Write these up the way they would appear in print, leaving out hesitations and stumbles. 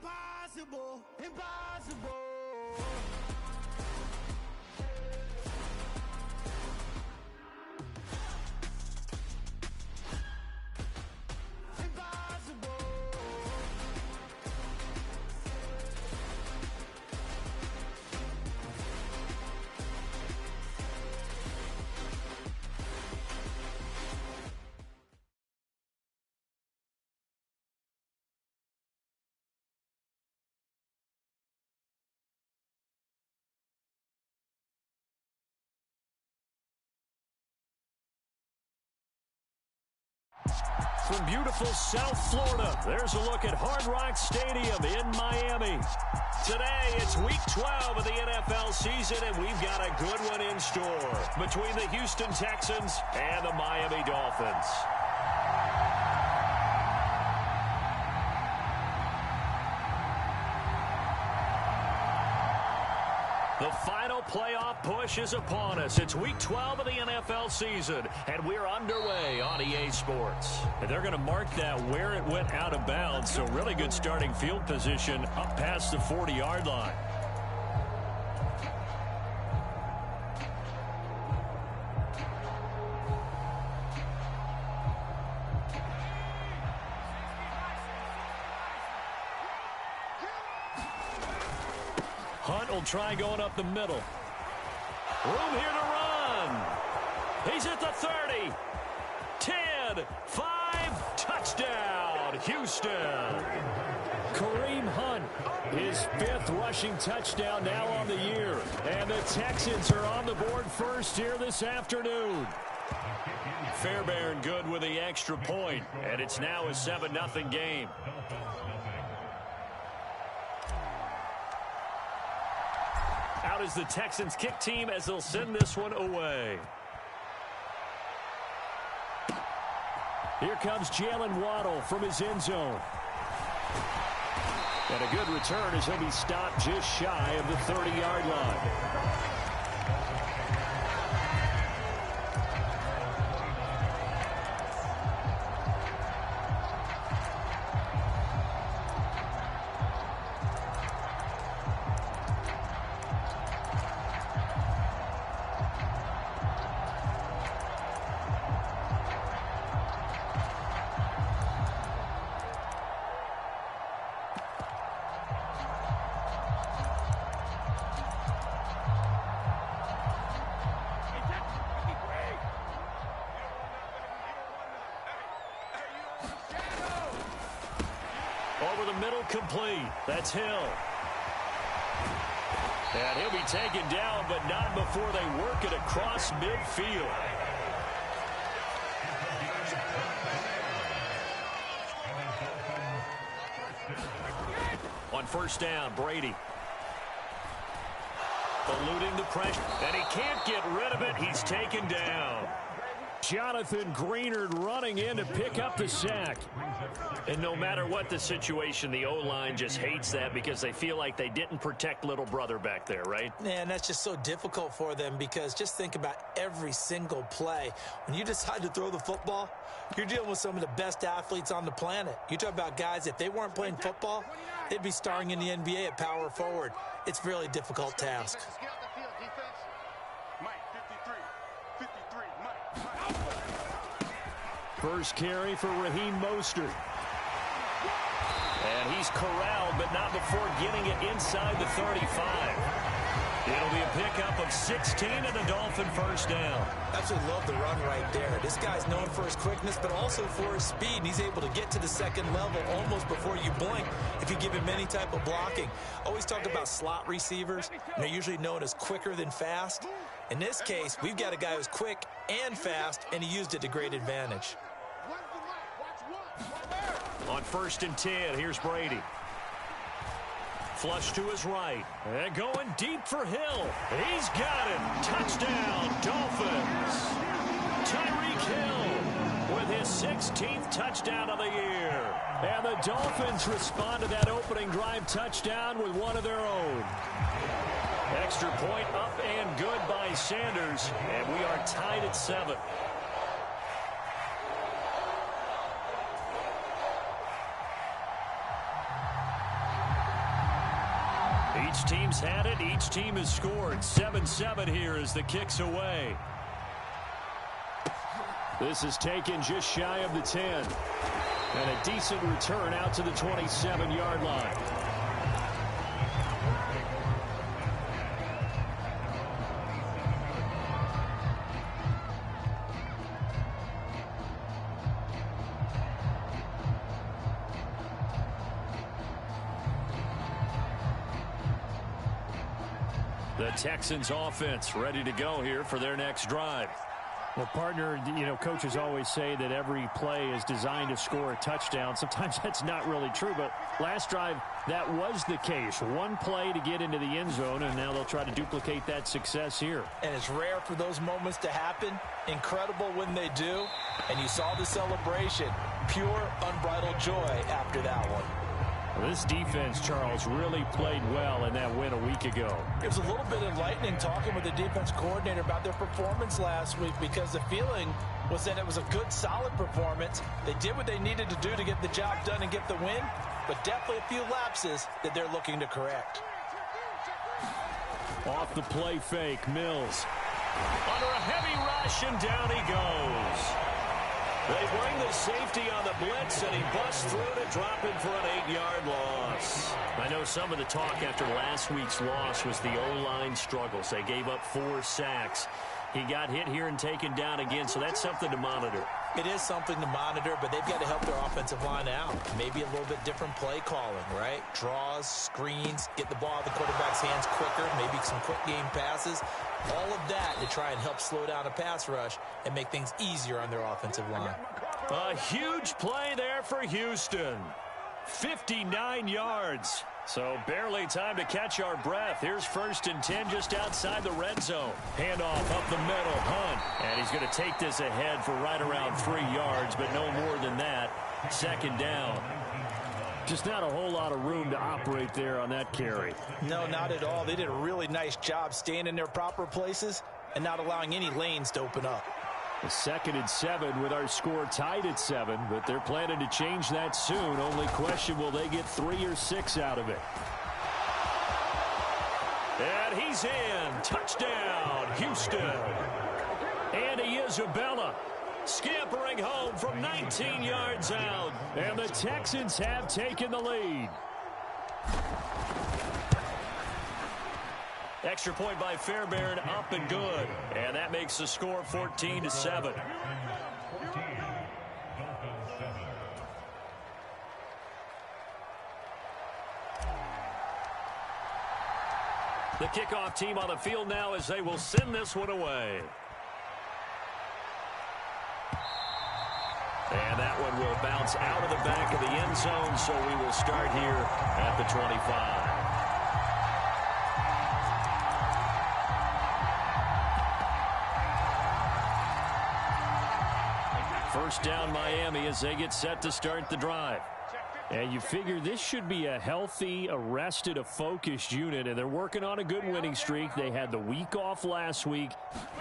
Impossible, impossible. From beautiful South Florida, there's a look at Hard Rock Stadium in Miami. Today, it's Week 12 of the NFL season, and we've got a good one in store between the Houston Texans and the Miami Dolphins. The final playoff push is upon us. It's Week 12 of the NFL season, and we're underway on EA Sports. And they're going to mark that where it went out of bounds, so really good starting field position up past the 40-yard line. Hunt will try going up the middle. Room here to run. He's at the 30. 10, 5, touchdown, Houston. Kareem Hunt, his 5th rushing touchdown now on the year. And the Texans are on the board first here this afternoon. Fairbairn good with the extra point, and it's now a 7-0 game. Out is the Texans kick team as they'll send this one away. Here comes Jalen Waddle from his end zone. And a good return as he'll be stopped just shy of the 30-yard line. Over the middle, complete. That's Hill. And he'll be taken down, but not before they work it across midfield. On first down, Brady. Eluding the pressure, and he can't get rid of it. He's taken down. Jonathan Greenard running in to pick up the sack. And no matter what the situation, the O-line just hates that because they feel like they didn't protect little brother back there, right? Yeah, and that's just so difficult for them because just think about every single play. When you decide to throw the football, you're dealing with some of the best athletes on the planet. You talk about guys, if they weren't playing football, they'd be starring in the NBA at power forward. It's a really difficult task. First carry for Raheem Mostert. And he's corralled, but not before getting it inside the 35. It'll be a pickup of 16 and a Dolphin first down. Absolutely love the run right there. This guy's known for his quickness, but also for his speed. And he's able to get to the second level almost before you blink if you give him any type of blocking. Always talk about slot receivers, and they're usually known as quicker than fast. In this case, we've got a guy who's quick and fast, and he used it to great advantage. On first and 10, here's Brady. Flush to his right. And going deep for Hill. He's got it. Touchdown, Dolphins. Tyreek Hill with his 16th touchdown of the year. And the Dolphins respond to that opening drive touchdown with one of their own. Extra point up and good by Sanders. And we are tied at 7. Each team's had it. Each team has scored. 7-7 here as the kick's away. This is taken just shy of the 10. And a decent return out to the 27-yard line. The Texans offense ready to go here for their next drive. Well, partner, coaches always say that every play is designed to score a touchdown. Sometimes that's not really true, but last drive, that was the case. One play to get into the end zone, and now they'll try to duplicate that success here. And it's rare for those moments to happen. Incredible when they do. And you saw the celebration. Pure, unbridled joy after that one. This defense, Charles, really played well in that win a week ago. It was a little bit enlightening talking with the defense coordinator about their performance last week, because the feeling was that it was a good, solid performance. They did what they needed to do to get the job done and get the win, but definitely a few lapses that they're looking to correct. Off the play fake, Mills. Under a heavy rush, and down he goes. They bring the safety on the blitz, and he busts through to drop him for an 8-yard loss. I know some of the talk after last week's loss was the O-line struggles. They gave up 4 sacks. He got hit here and taken down again, so that's something to monitor. It is something to monitor, but they've got to help their offensive line out. Maybe a little bit different play calling, right? Draws, screens, get the ball out of the quarterback's hands quicker, maybe some quick game passes. All of that to try and help slow down a pass rush and make things easier on their offensive line. A huge play there for Houston. 59 yards. So barely time to catch our breath. Here's 1st and 10 just outside the red zone. Handoff up the middle, Hunt. And he's going to take this ahead for right around 3 yards, but no more than that. 2nd down. Just not a whole lot of room to operate there on that carry. No, not at all. They did a really nice job staying in their proper places and not allowing any lanes to open up. The 2nd and 7 with our score tied at 7, but they're planning to change that soon. Only question, will they get 3 or 6 out of it? And he's in. Touchdown, Houston. Andy Isabella scampering home from 19 yards out. And the Texans have taken the lead. Extra point by Fairbairn, up and good. And that makes the score 14-7. The kickoff team on the field now as they will send this one away. And that one will bounce out of the back of the end zone, so we will start here at the 25. First down, Miami, as they get set to start the drive. And you figure this should be a healthy, a rested, a focused unit, and they're working on a good winning streak. They had the week off last week.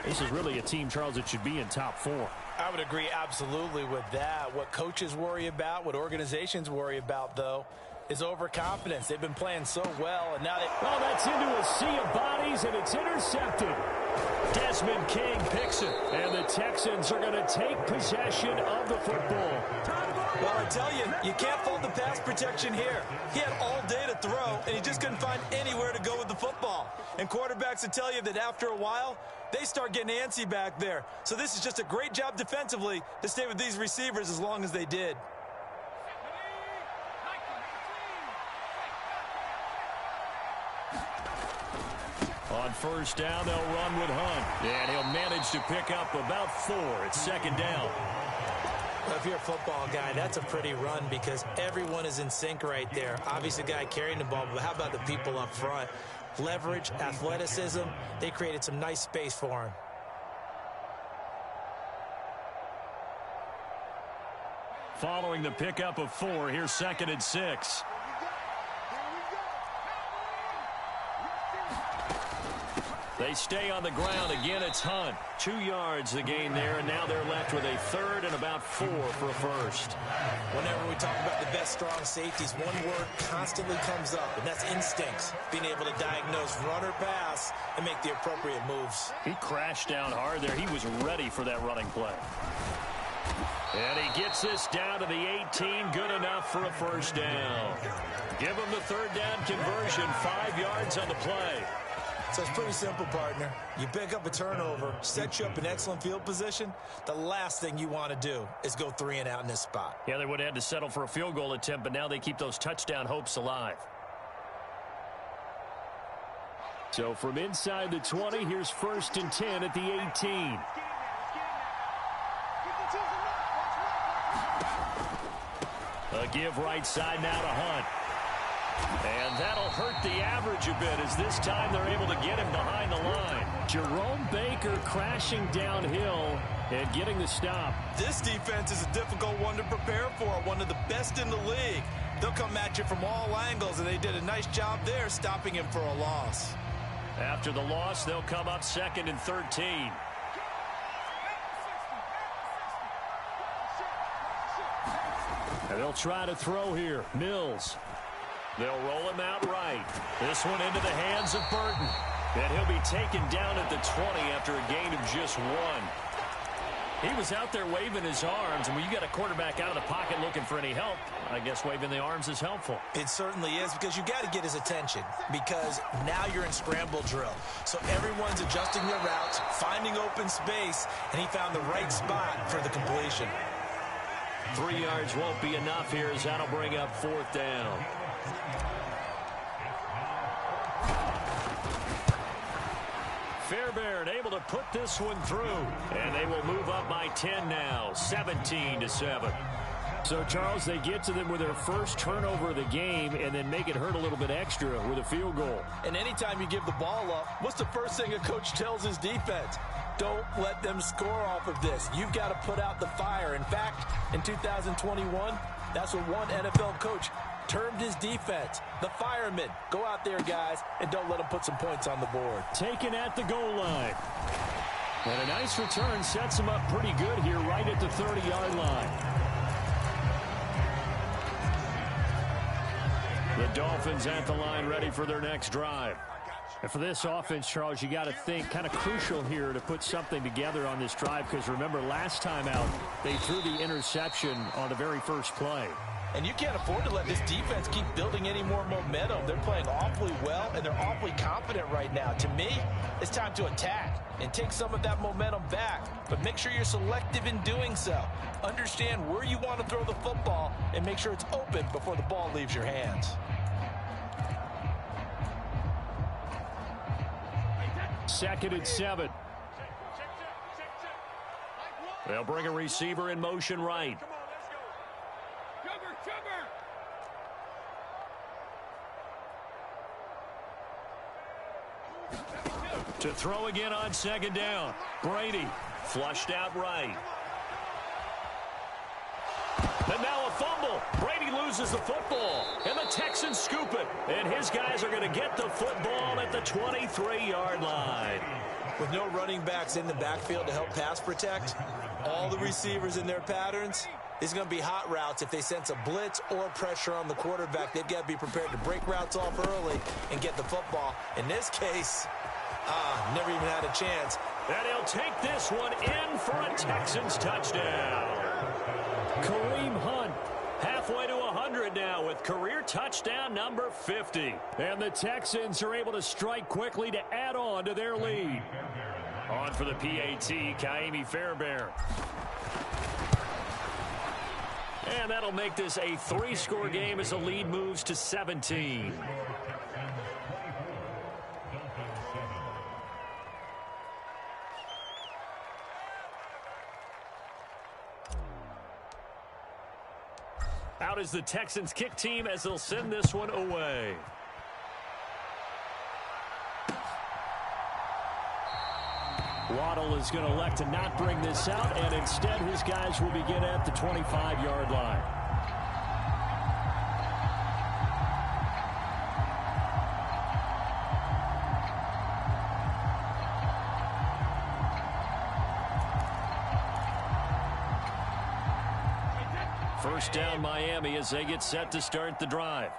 This is really a team, Charles, that should be in top 4. I would agree absolutely with that. What coaches worry about, what organizations worry about, though, is overconfidence. They've been playing so well, and now they... Oh, that's into a sea of bodies, and it's intercepted. Desmond King picks it. And the Texans are going to take possession of the football. Well, I tell you, you can't fault the pass protection here. He had all day to throw, and he just couldn't find anywhere to go with the football. And quarterbacks will tell you that after a while, they start getting antsy back there. So this is just a great job defensively to stay with these receivers as long as they did. On first down, they'll run with Hunt. And he'll manage to pick up about 4. It's 2nd down. Well, if you're a football guy, that's a pretty run because everyone is in sync right there. Obviously, the guy carrying the ball, but how about the people up front? Leverage, athleticism, they created some nice space for him. Following the pickup of 4, here's 2nd and 6. They stay on the ground. Again, it's Hunt. 2 yards the gain there, and now they're left with a third and about 4 for a first. Whenever we talk about the best strong safeties, one word constantly comes up, and that's instincts. Being able to diagnose run or pass and make the appropriate moves. He crashed down hard there. He was ready for that running play. And he gets this down to the 18. Good enough for a first down. Give him the third down conversion. 5 yards on the play. So it's pretty simple, partner. You pick up a turnover, set you up in excellent field position. The last thing you want to do is go 3 and out in this spot. Yeah, they would have had to settle for a field goal attempt, but now they keep those touchdown hopes alive. So from inside the 20, here's 1st and 10 at the 18. A give right side now to Hunt. And that'll hurt the average a bit as this time they're able to get him behind the line. Jerome Baker crashing downhill and getting the stop. This defense is a difficult one to prepare for, one of the best in the league. They'll come at you from all angles, and they did a nice job there stopping him for a loss. After the loss, they'll come up 2nd and 13. And they'll try to throw here. Mills. They'll roll him out right. This one into the hands of Burton. And he'll be taken down at the 20 after a gain of just 1. He was out there waving his arms, and when you got a quarterback out of the pocket looking for any help, I guess waving the arms is helpful. It certainly is, because you got to get his attention, because now you're in scramble drill. So everyone's adjusting their routes, finding open space, and he found the right spot for the completion. 3 yards won't be enough here as that'll bring up 4th down. Fairbairn able to put this one through, and they will move up by 10 now, 17-7. So, Charles, they get to them with their first turnover of the game and then make it hurt a little bit extra with a field goal. And anytime you give the ball up, what's the first thing a coach tells his defense? Don't let them score off of this. You've got to put out the fire. In fact, in 2021, that's what one NFL coach termed his defense, the firemen. Go out there, guys, and don't let them put some points on the board. Taken at the goal line. And a nice return sets him up pretty good here right at the 30-yard line. The Dolphins at the line ready for their next drive. And for this offense, Charles, you got to think kind of crucial here to put something together on this drive, because remember last time out they threw the interception on the very first play. And you can't afford to let this defense keep building any more momentum. They're playing awfully well, and they're awfully confident right now. To me, it's time to attack and take some of that momentum back. But make sure you're selective in doing so. Understand where you want to throw the football and make sure it's open before the ball leaves your hands. Second and 7. They'll bring a receiver in motion right. To throw again on 2nd down. Brady flushed out right. And now a fumble. Brady loses the football. And the Texans scoop it. And his guys are going to get the football at the 23-yard line. With no running backs in the backfield to help pass protect, all the receivers in their patterns, it's going to be hot routes. If they sense a blitz or pressure on the quarterback, they've got to be prepared to break routes off early and get the football. In this case, never even had a chance. And he'll take this one in for a Texans touchdown. Kareem Hunt halfway to 100 now with career touchdown number 50. And the Texans are able to strike quickly to add on to their lead. On for the PAT, Kaimi Fairbairn. And that'll make this a 3-score game as the lead moves to 17. Out is the Texans kick team as they'll send this one away. Waddle is going to elect to not bring this out, and instead his guys will begin at the 25-yard line. First down Miami as they get set to start the drive.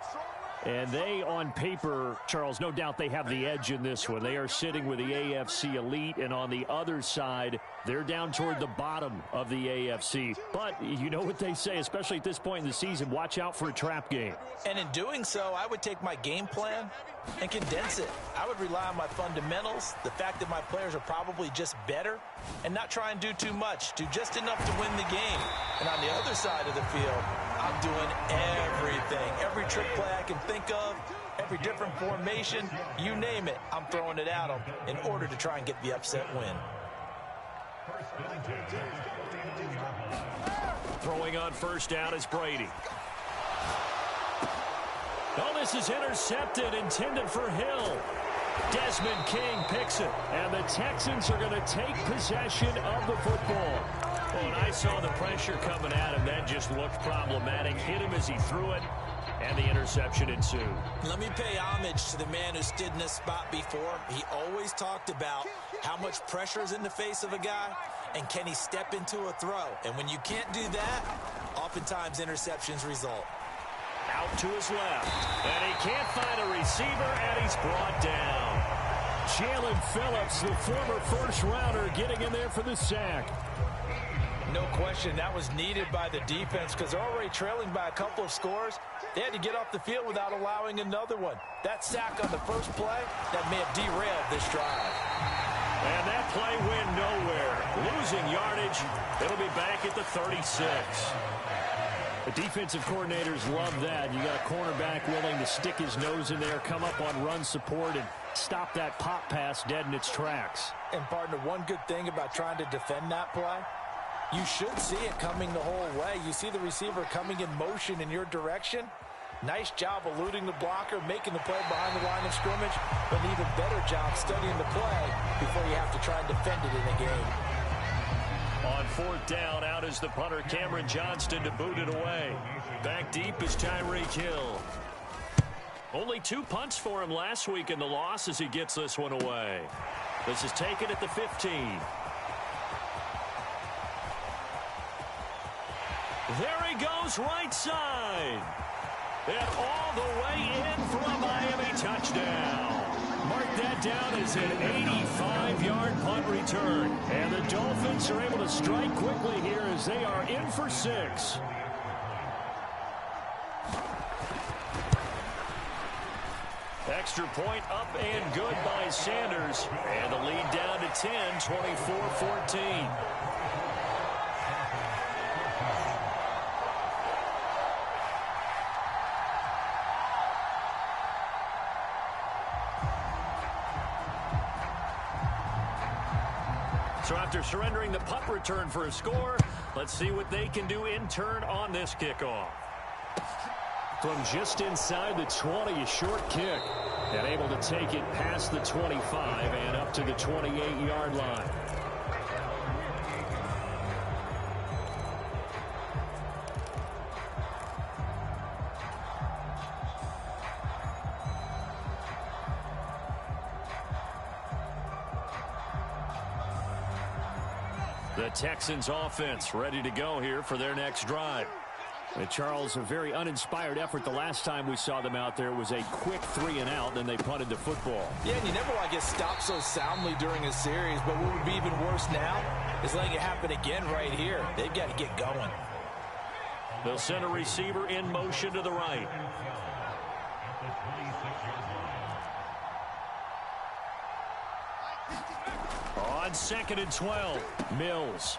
And they, on paper, Charles, no doubt they have the edge in this one. They are sitting with the AFC elite, and on the other side, they're down toward the bottom of the AFC. But you know what they say, especially at this point in the season, watch out for a trap game. And in doing so, I would take my game plan and condense it. I would rely on my fundamentals, the fact that my players are probably just better, and not try and do too much, do just enough to win the game. And on the other side of the field, I'm doing everything, every trick play I can think of, every different formation, you name it, I'm throwing it at them in order to try and get the upset win. Throwing on first down is Brady. Oh, this is intercepted, intended for Hill. Desmond King picks it. And the Texans are going to take possession of the football. Well, and I saw the pressure coming at him. That just looked problematic. Hit him as he threw it, and the interception ensued. Let me pay homage to the man who stood in this spot before. He always talked about how much pressure is in the face of a guy, and can he step into a throw. And when you can't do that, oftentimes interceptions result. Out to his left, and he can't find a receiver, and he's brought down. Jalen Phillips, the former first-rounder, getting in there for the sack. No question, that was needed by the defense because they're already trailing by a couple of scores. They had to get off the field without allowing another one. That sack on the first play, that may have derailed this drive. And that play went nowhere. Losing yardage. It'll be back at the 36. The defensive coordinators love that. You got a cornerback willing to stick his nose in there, come up on run support, and stop that pop pass dead in its tracks. And, partner, one good thing about trying to defend that play, you should see it coming the whole way. You see the receiver coming in motion in your direction. Nice job eluding the blocker, making the play behind the line of scrimmage, but an even better job studying the play before you have to try and defend it in a game. On fourth down, out is the punter, Cameron Johnston, to boot it away. Back deep is Tyreek Hill. Only 2 punts for him last week in the loss as he gets this one away. This is taken at the 15. There he goes, right side. And all the way in for a Miami touchdown. Mark that down as an 85-yard punt return. And the Dolphins are able to strike quickly here as they are in for 6. Extra point up and good by Sanders. And the lead down to 10, 24-14. So after surrendering the punt return for a score, let's see what they can do in turn on this kickoff. From just inside the 20, a short kick. And able to take it past the 25 and up to the 28-yard line. The Texans offense ready to go here for their next drive. Charles, a very uninspired effort. The last time we saw them out there was a quick 3-and-out, then they punted the football. Yeah, and you never want to get stopped so soundly during a series, but what would be even worse now is letting it happen again right here. They've got to get going. They'll send a receiver in motion to the right. On 2nd and 12, Mills.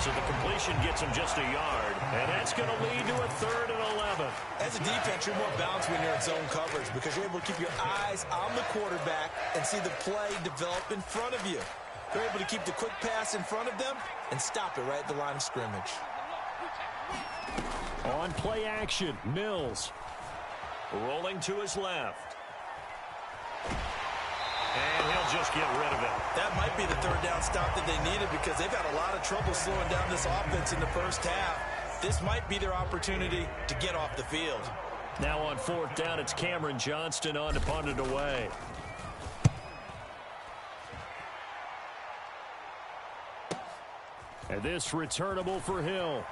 So the completion gets him just a yard, and that's going to lead to a 3rd and 11. As a defense, you're more balanced when you're in zone coverage because you're able to keep your eyes on the quarterback and see the play develop in front of you. You're able to keep the quick pass in front of them and stop it right at the line of scrimmage. On play action, Mills. Rolling to his left. And he'll just get rid of it. That might be the 3rd down stop that they needed because they've had a lot of trouble slowing down this offense in the first half. This might be their opportunity to get off the field. Now on 4th down, it's Cameron Johnston on to punt it away. And this returnable for Hill.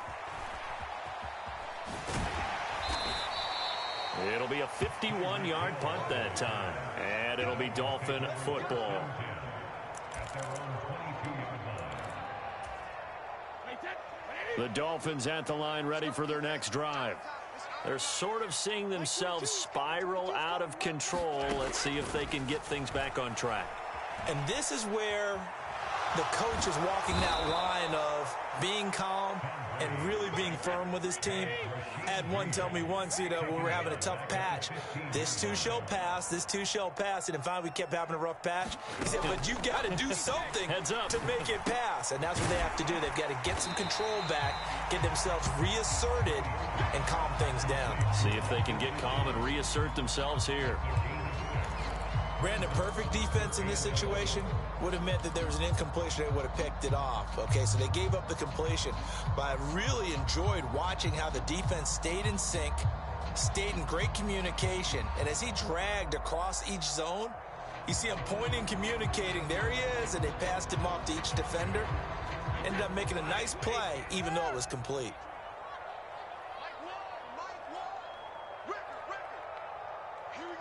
It'll be a 51-yard punt that time. And it'll be Dolphin football. The Dolphins at the line ready for their next drive. They're sort of seeing themselves spiral out of control. Let's see if they can get things back on track. And this is where the coach is walking that line of being calm and really being firm with his team. I had one tell me once, when we were having a tough patch, this too shall pass, this too shall pass. And finally we kept having a rough patch. He said, but you got to do something Heads up. to make it pass. And that's what they have to do. They've got to get some control back, get themselves reasserted, and calm things down. See if they can get calm and reassert themselves here. Brandon, perfect defense in this situation would have meant that there was an incompletion that would have picked it off. Okay, so they gave up the completion. But I really enjoyed watching how the defense stayed in sync, stayed in great communication. And as he dragged across each zone, you see him pointing, communicating. There he is, and they passed him off to each defender. Ended up making a nice play, even though it was complete.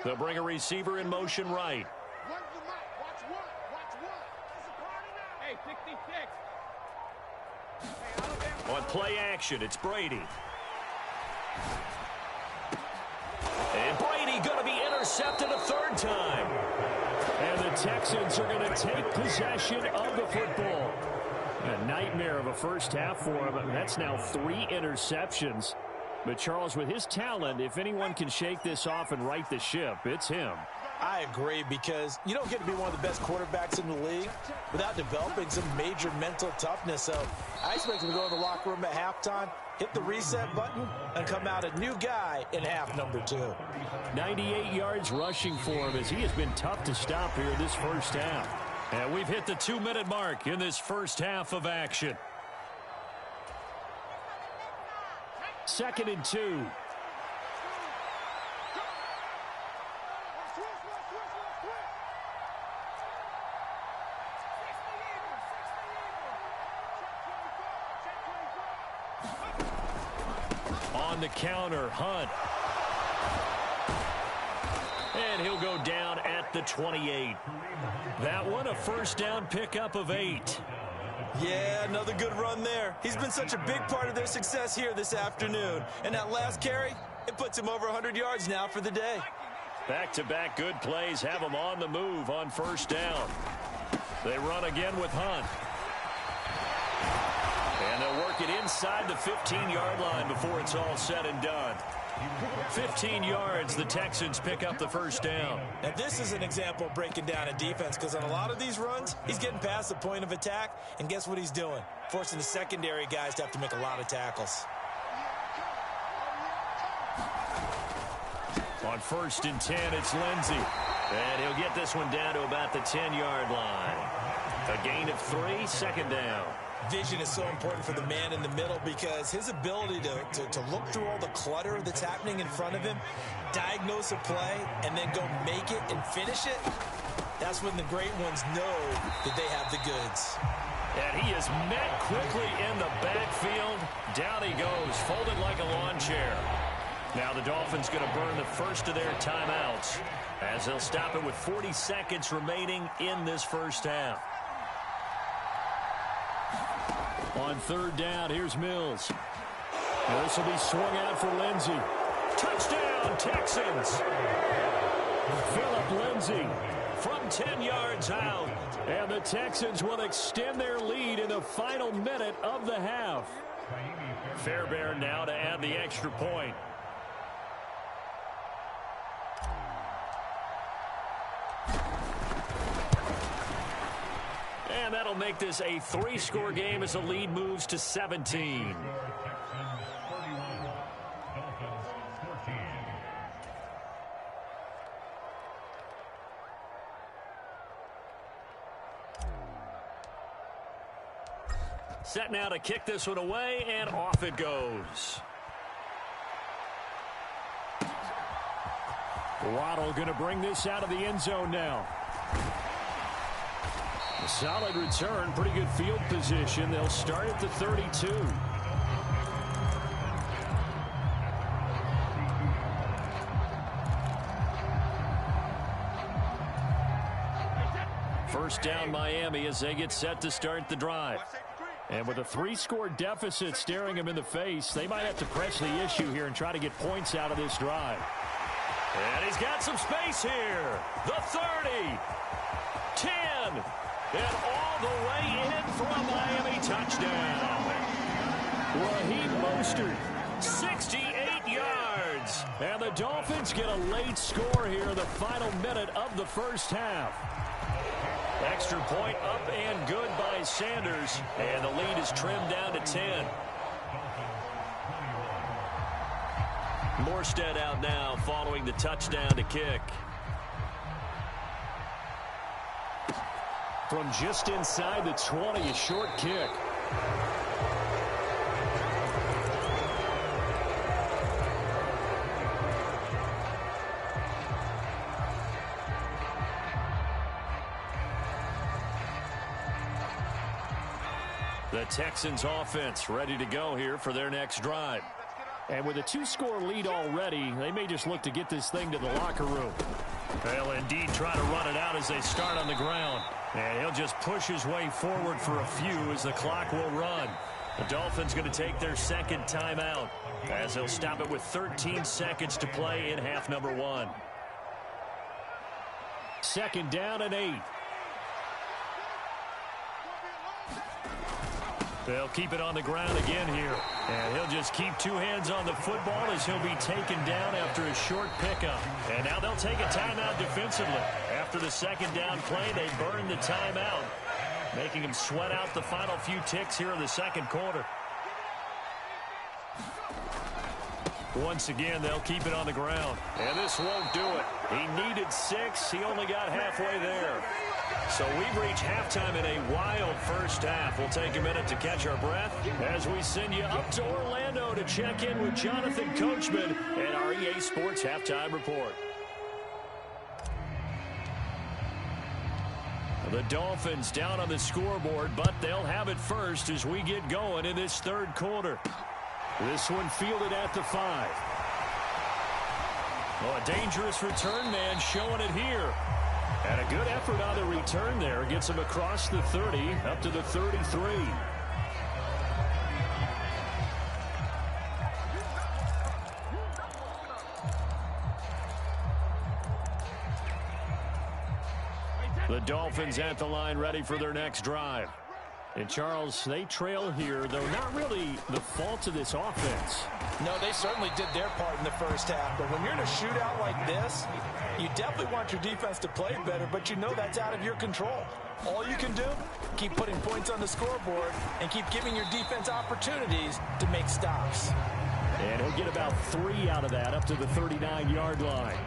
They'll bring a receiver in motion right. On play action, it's Brady. And Brady going to be intercepted a third time. And the Texans are going to take possession of the football. A nightmare of a first half for him. That's now 3 interceptions. But, Charles, with his talent, if anyone can shake this off and right the ship, it's him. I agree, because you don't get to be one of the best quarterbacks in the league without developing some major mental toughness. So I expect him to go in the locker room at halftime, hit the reset button, and come out a new guy in half number 2. 98 yards rushing for him as he has been tough to stop here this first half. And we've hit the 2-minute mark in this first half of action. 2nd and 2. On the counter, Hunt. And he'll go down at the 28. That one a first down pickup of 8. Yeah, another good run there. He's been such a big part of their success here this afternoon. And that last carry, it puts him over 100 yards now for the day. Back-to-back good plays have him on the move on first down. They run again with Hunt. And they'll work it inside the 15-yard line before it's all said and done. 15 yards, the Texans pick up the first down. Now, this is an example of breaking down a defense, because on a lot of these runs, he's getting past the point of attack, and guess what he's doing? Forcing the secondary guys to have to make a lot of tackles. On 1st and 10, it's Lindsey. And he'll get this one down to about the 10-yard line. A gain of 3, 2nd down. Vision is so important for the man in the middle, because his ability to look through all the clutter that's happening in front of him, diagnose a play, and then go make it and finish it, that's when the great ones know that they have the goods. And he is met quickly in the backfield. Down he goes, folded like a lawn chair. Now the Dolphins going to burn the first of their timeouts as they'll stop it with 40 seconds remaining in this first half. On 3rd down, here's Mills. Now this will be swung out for Lindsey. Touchdown, Texans! Philip Lindsey From 10 yards out. And the Texans will extend their lead in the final minute of the half. Fairbairn now to add the extra point. And that'll make this a 3-score game as the lead moves to 17. Set now to kick this one away, and off it goes. Waddle going to bring this out of the end zone now. Solid return, pretty good field position. They'll start at the 32. First down Miami as they get set to start the drive. And with a 3-score deficit staring them in the face, they might have to press the issue here and try to get points out of this drive. And he's got some space here. The 30, 10, and all the way in for a Miami touchdown. Raheem Mostert, 68 yards. and the Dolphins get a late score here in the final minute of the first half. Extra point up and good by Sanders, and the lead is trimmed down to 10. Morstead out now following the touchdown to kick. From just inside the 20, a short kick. The Texans offense ready to go here for their next drive. And with a 2-score lead already, they may just look to get this thing to the locker room. They'll indeed try to run it out as they start on the ground. And he'll just push his way forward for a few as the clock will run. The Dolphins going to take their second timeout as they'll stop it with 13 seconds to play in half number 1. Second down and 8. They'll keep it on the ground again here. And he'll just keep 2 hands on the football as he'll be taken down after a short pickup. And now they'll take a timeout defensively. After the second down play, they burn the timeout, making them sweat out the final few ticks here in the second quarter. Once again, they'll keep it on the ground. And this won't do it. He needed 6. He only got halfway there. So we've reached halftime in a wild first half. We'll take a minute to catch our breath as we send you up to Orlando to check in with Jonathan Coachman and our EA Sports Halftime Report. The Dolphins down on the scoreboard, but they'll have it first as we get going in this third quarter. This one fielded at the 5. Oh, a dangerous return man showing it here. And a good effort on the return there. Gets him across the 30, up to the 33. The Dolphins at the line ready for their next drive. And, Charles, they trail here, though not really the fault of this offense. No, they certainly did their part in the first half. But when you're in a shootout like this, you definitely want your defense to play better, but you know that's out of your control. All you can do, keep putting points on the scoreboard and keep giving your defense opportunities to make stops. And he'll get about 3 out of that, up to the 39-yard line.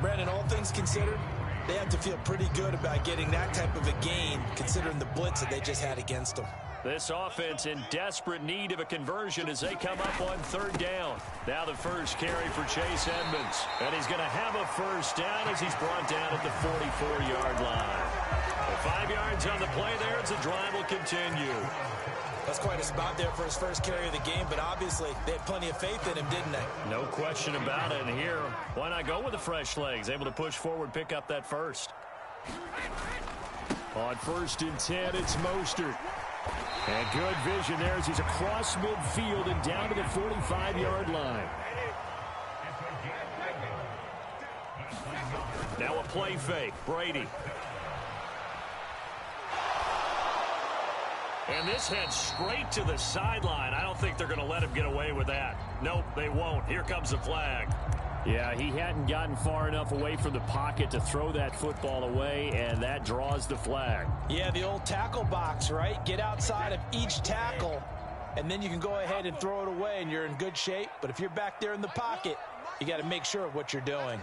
Brandon, all things considered, they have to feel pretty good about getting that type of a gain, considering the blitz that they just had against them. This offense in desperate need of a conversion as they come up on third down. Now the first carry for Chase Edmonds. And he's going to have a first down as he's brought down at the 44-yard line. Well, 5 yards on the play there as the drive will continue. That's quite a spot there for his first carry of the game, but obviously they had plenty of faith in him, didn't they? No question about it. And here, why not go with the fresh legs? Able to push forward, pick up that first. On 1st and 10, it's Mostert. And good vision there as he's across midfield and down to the 45-yard line. Now a play fake. Brady. And this heads straight to the sideline. I don't think they're going to let him get away with that. Nope, they won't. Here comes the flag. Yeah, he hadn't gotten far enough away from the pocket to throw that football away, and that draws the flag. Yeah, the old tackle box, right? Get outside of each tackle, and then you can go ahead and throw it away, and you're in good shape. But if you're back there in the pocket, you got to make sure of what you're doing.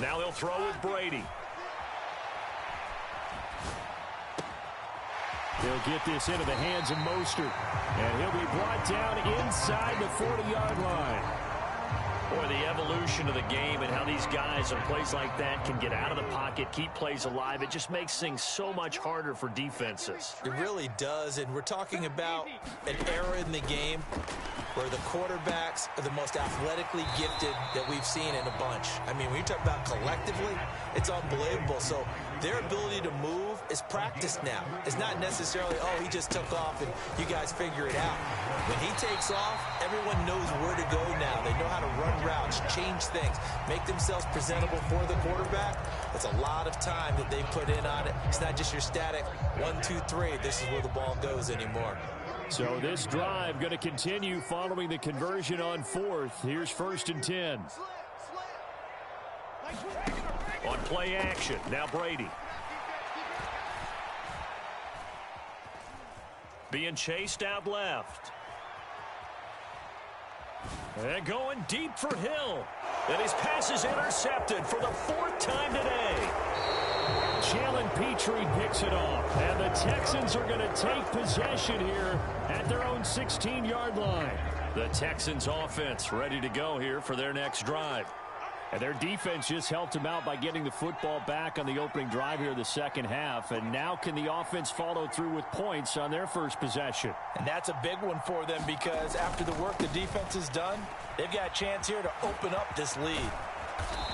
Now they'll throw with Brady. They'll get this into the hands of Mostert. And he'll be brought down inside the 40-yard line. Boy, the evolution of the game and how these guys on plays like that can get out of the pocket, keep plays alive, it just makes things so much harder for defenses. It really does, and we're talking about an era in the game where the quarterbacks are the most athletically gifted that we've seen in a bunch. I mean, when you talk about collectively, it's unbelievable. So their ability to move is practiced now. It's not necessarily, oh, he just took off and you guys figure it out. When he takes off, everyone knows where to go now. They know how to run routes, change things, make themselves presentable for the quarterback. That's a lot of time that they put in on it. It's not just your static 1, 2, 3. This is where the ball goes anymore. So this drive going to continue following the conversion on 4th. Here's 1st and 10. On play action, now Brady. Being chased out left. And going deep for Hill. And his pass is intercepted for the 4th time today. Jalen Petrie picks it off, and the Texans are going to take possession here at their own 16-yard line. The Texans offense ready to go here for their next drive. And their defense just helped them out by getting the football back on the opening drive here in the second half. And now can the offense follow through with points on their first possession? And that's a big one for them because after the work the defense has done, they've got a chance here to open up this lead.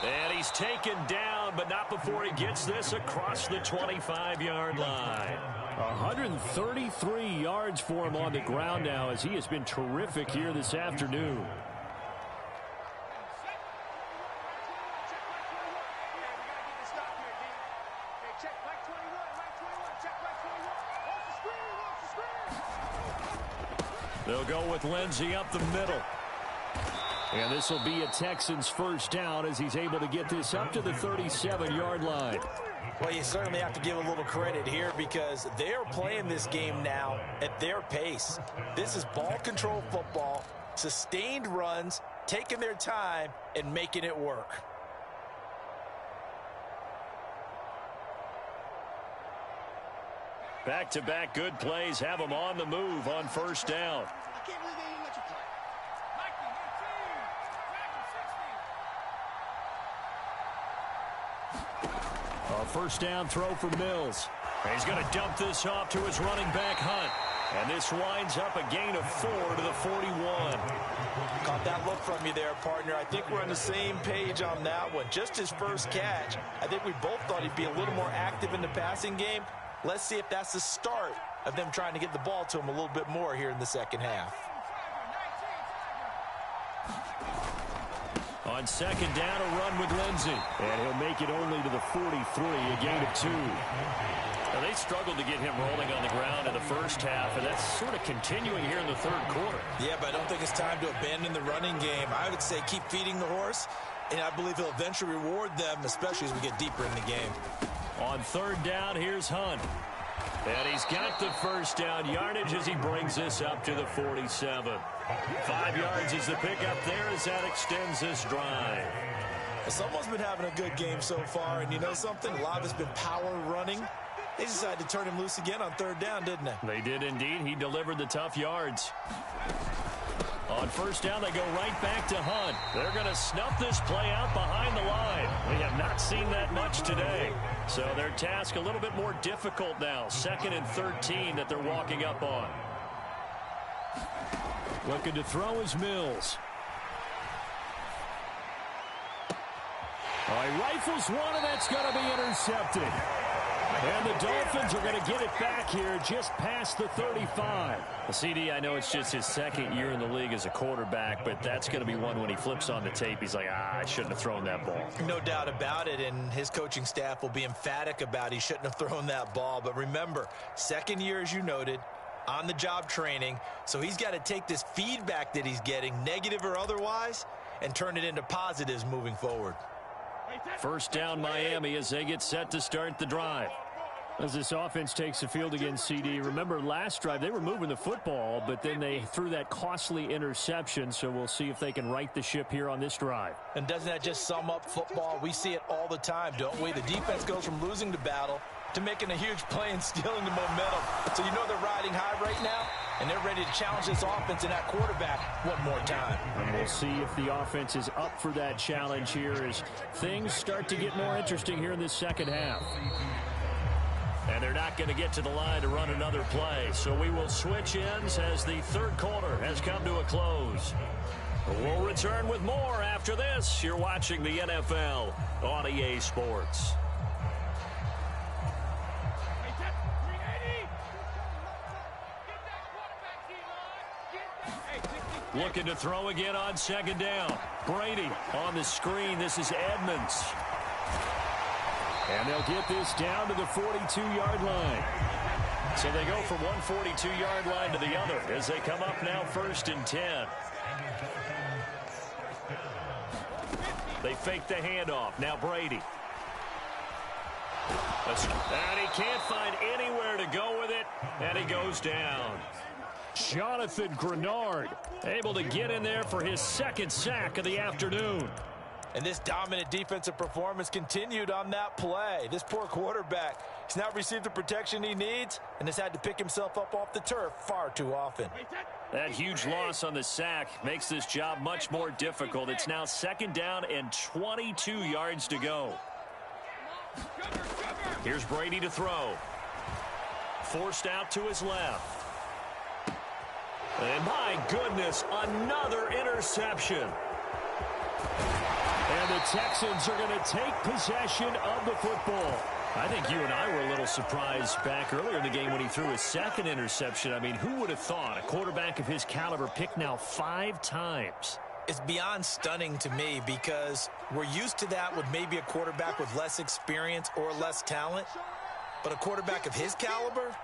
And he's taken down, but not before he gets this across the 25-yard line. 133 yards for him on the ground now as he has been terrific here this afternoon. They'll go with Lindsey up the middle. And this will be a Texans first down as he's able to get this up to the 37-yard line. Well, you certainly have to give a little credit here because they're playing this game now at their pace. This is ball control football, sustained runs, taking their time and making it work. Back-to-back good plays have them on the move on first down. A first down throw for Mills. He's going to dump this off to his running back, Hunt. And this winds up a gain of 4 to the 41. Caught that look from you there, partner. I think we're on the same page on that one. Just his first catch. I think we both thought he'd be a little more active in the passing game. Let's see if that's the start of them trying to get the ball to him a little bit more here in the second half. On second down, a run with Lindsey. And he'll make it only to the 43, a gain of 2. Now, they struggled to get him rolling on the ground in the first half, and that's sort of continuing here in the third quarter. Yeah, but I don't think it's time to abandon the running game. I would say keep feeding the horse, and I believe he'll eventually reward them, especially as we get deeper in the game. On third down, here's Hunt. And he's got the first down yardage as he brings this up to the 47. 5 yards is the pickup there as that extends this drive. Someone's been having a good game so far, and you know something? A lot of it's been power running. They decided to turn him loose again on third down, didn't they? They did indeed. He delivered the tough yards. On first down, they go right back to Hunt. They're going to snuff this play out behind the line. We have not seen that much today. So their task a little bit more difficult now. 2nd and 13 that they're walking up on. Looking to throw is Mills. He rifles one, and that's going to be intercepted. And the Dolphins are going to get it back here just past the 35. Well, CD, I know it's just his second year in the league as a quarterback, but that's going to be one when he flips on the tape. He's like, I shouldn't have thrown that ball. No doubt about it, and his coaching staff will be emphatic about he shouldn't have thrown that ball. But remember, second year, as you noted, on-the-job training, so he's got to take this feedback that he's getting, negative or otherwise, and turn it into positives moving forward. First down, Miami, as they get set to start the drive. As this offense takes the field against CD, remember last drive they were moving the football, but then they threw that costly interception, so we'll see if they can right the ship here on this drive. And doesn't that just sum up football? We see it all the time, don't we? The defense goes from losing the battle to making a huge play and stealing the momentum. So you know they're riding high right now, and they're ready to challenge this offense and that quarterback one more time. And we'll see if the offense is up for that challenge here as things start to get more interesting here in this second half. And they're not going to get to the line to run another play. So we will switch ends as the third quarter has come to a close. We'll return with more after this. You're watching the NFL on EA Sports. Looking to throw again on second down. Brady on the screen. This is Edmonds. And they'll get this down to the 42-yard line. So they go from one 42-yard line to the other as they come up now 1st and 10. They fake the handoff. Now Brady. And he can't find anywhere to go with it, and he goes down. Jonathan Grenard able to get in there for his second sack of the afternoon. And this dominant defensive performance continued on that play. This poor quarterback has now received the protection he needs and has had to pick himself up off the turf far too often. That huge loss on the sack makes this job much more difficult. It's now 2nd down and 22 yards to go. Here's Brady to throw. Forced out to his left. And my goodness, another interception. And the Texans are going to take possession of the football. I think you and I were a little surprised back earlier in the game when he threw his second interception. I mean, who would have thought a quarterback of his caliber picked now 5 times? It's beyond stunning to me because we're used to that with maybe a quarterback with less experience or less talent. But a quarterback of his caliber,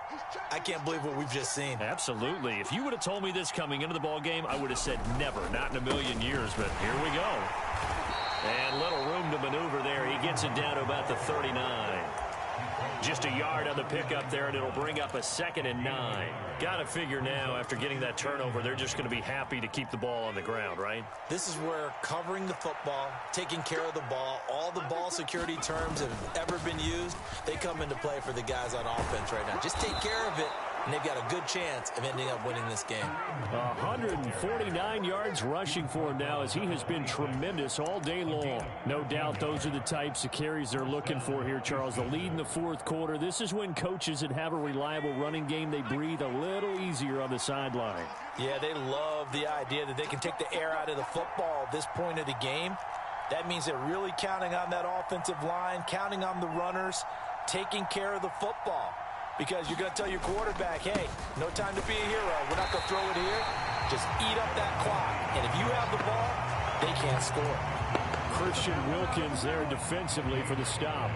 I can't believe what we've just seen. Absolutely. If you would have told me this coming into the ball game, I would have said never, not in a million years. But here we go. And little room to maneuver there. He gets it down to about the 39. Just a yard on the pickup there, and it'll bring up a 2nd and 9. Got to figure now, after getting that turnover, they're just going to be happy to keep the ball on the ground, right? This is where covering the football, taking care of the ball, all the ball security terms that have ever been used, they come into play for the guys on offense right now. Just take care of it, and they've got a good chance of ending up winning this game. 149 yards rushing for him now as he has been tremendous all day long. No doubt those are the types of carries they're looking for here, Charles. The lead in the 4th quarter. This is when coaches that have a reliable running game, they breathe a little easier on the sideline. Yeah, they love the idea that they can take the air out of the football at this point of the game. That means they're really counting on that offensive line, counting on the runners, taking care of the football. Because you're going to tell your quarterback, hey, no time to be a hero. We're not going to throw it here. Just eat up that clock. And if you have the ball, they can't score. Christian Wilkins there defensively for the stop.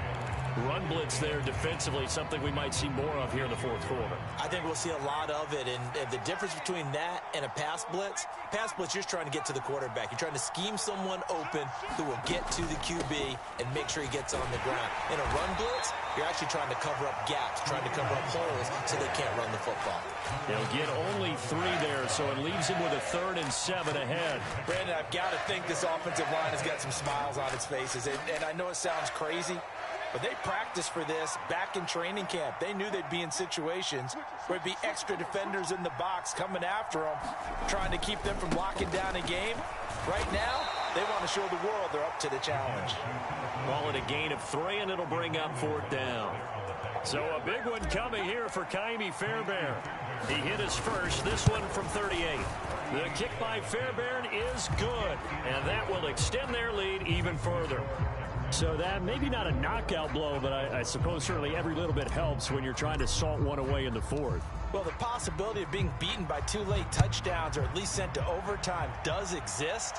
Run blitz there defensively, something we might see more of here in the 4th quarter. I think we'll see a lot of it, and the difference between that and a pass blitz, you're just trying to get to the quarterback. You're trying to scheme someone open who will get to the QB and make sure he gets on the ground. In a run blitz, you're actually trying to cover up gaps, trying to cover up holes so they can't run the football. They'll get only 3 there, so it leaves him with a 3rd and 7 ahead. Brandon, I've got to think this offensive line has got some smiles on its faces, and I know it sounds crazy, but they practiced for this back in training camp. They knew they'd be in situations where it'd be extra defenders in the box coming after them, trying to keep them from locking down a game. Right now, they want to show the world they're up to the challenge. Call it a gain of 3, and it'll bring up 4th down. So a big one coming here for Kaimi Fairbairn. He hit his first, this one from 38. The kick by Fairbairn is good, and that will extend their lead even further. So that maybe not a knockout blow, but I suppose certainly every little bit helps when you're trying to salt one away in the 4th. Well, the possibility of being beaten by 2 late touchdowns or at least sent to overtime does exist.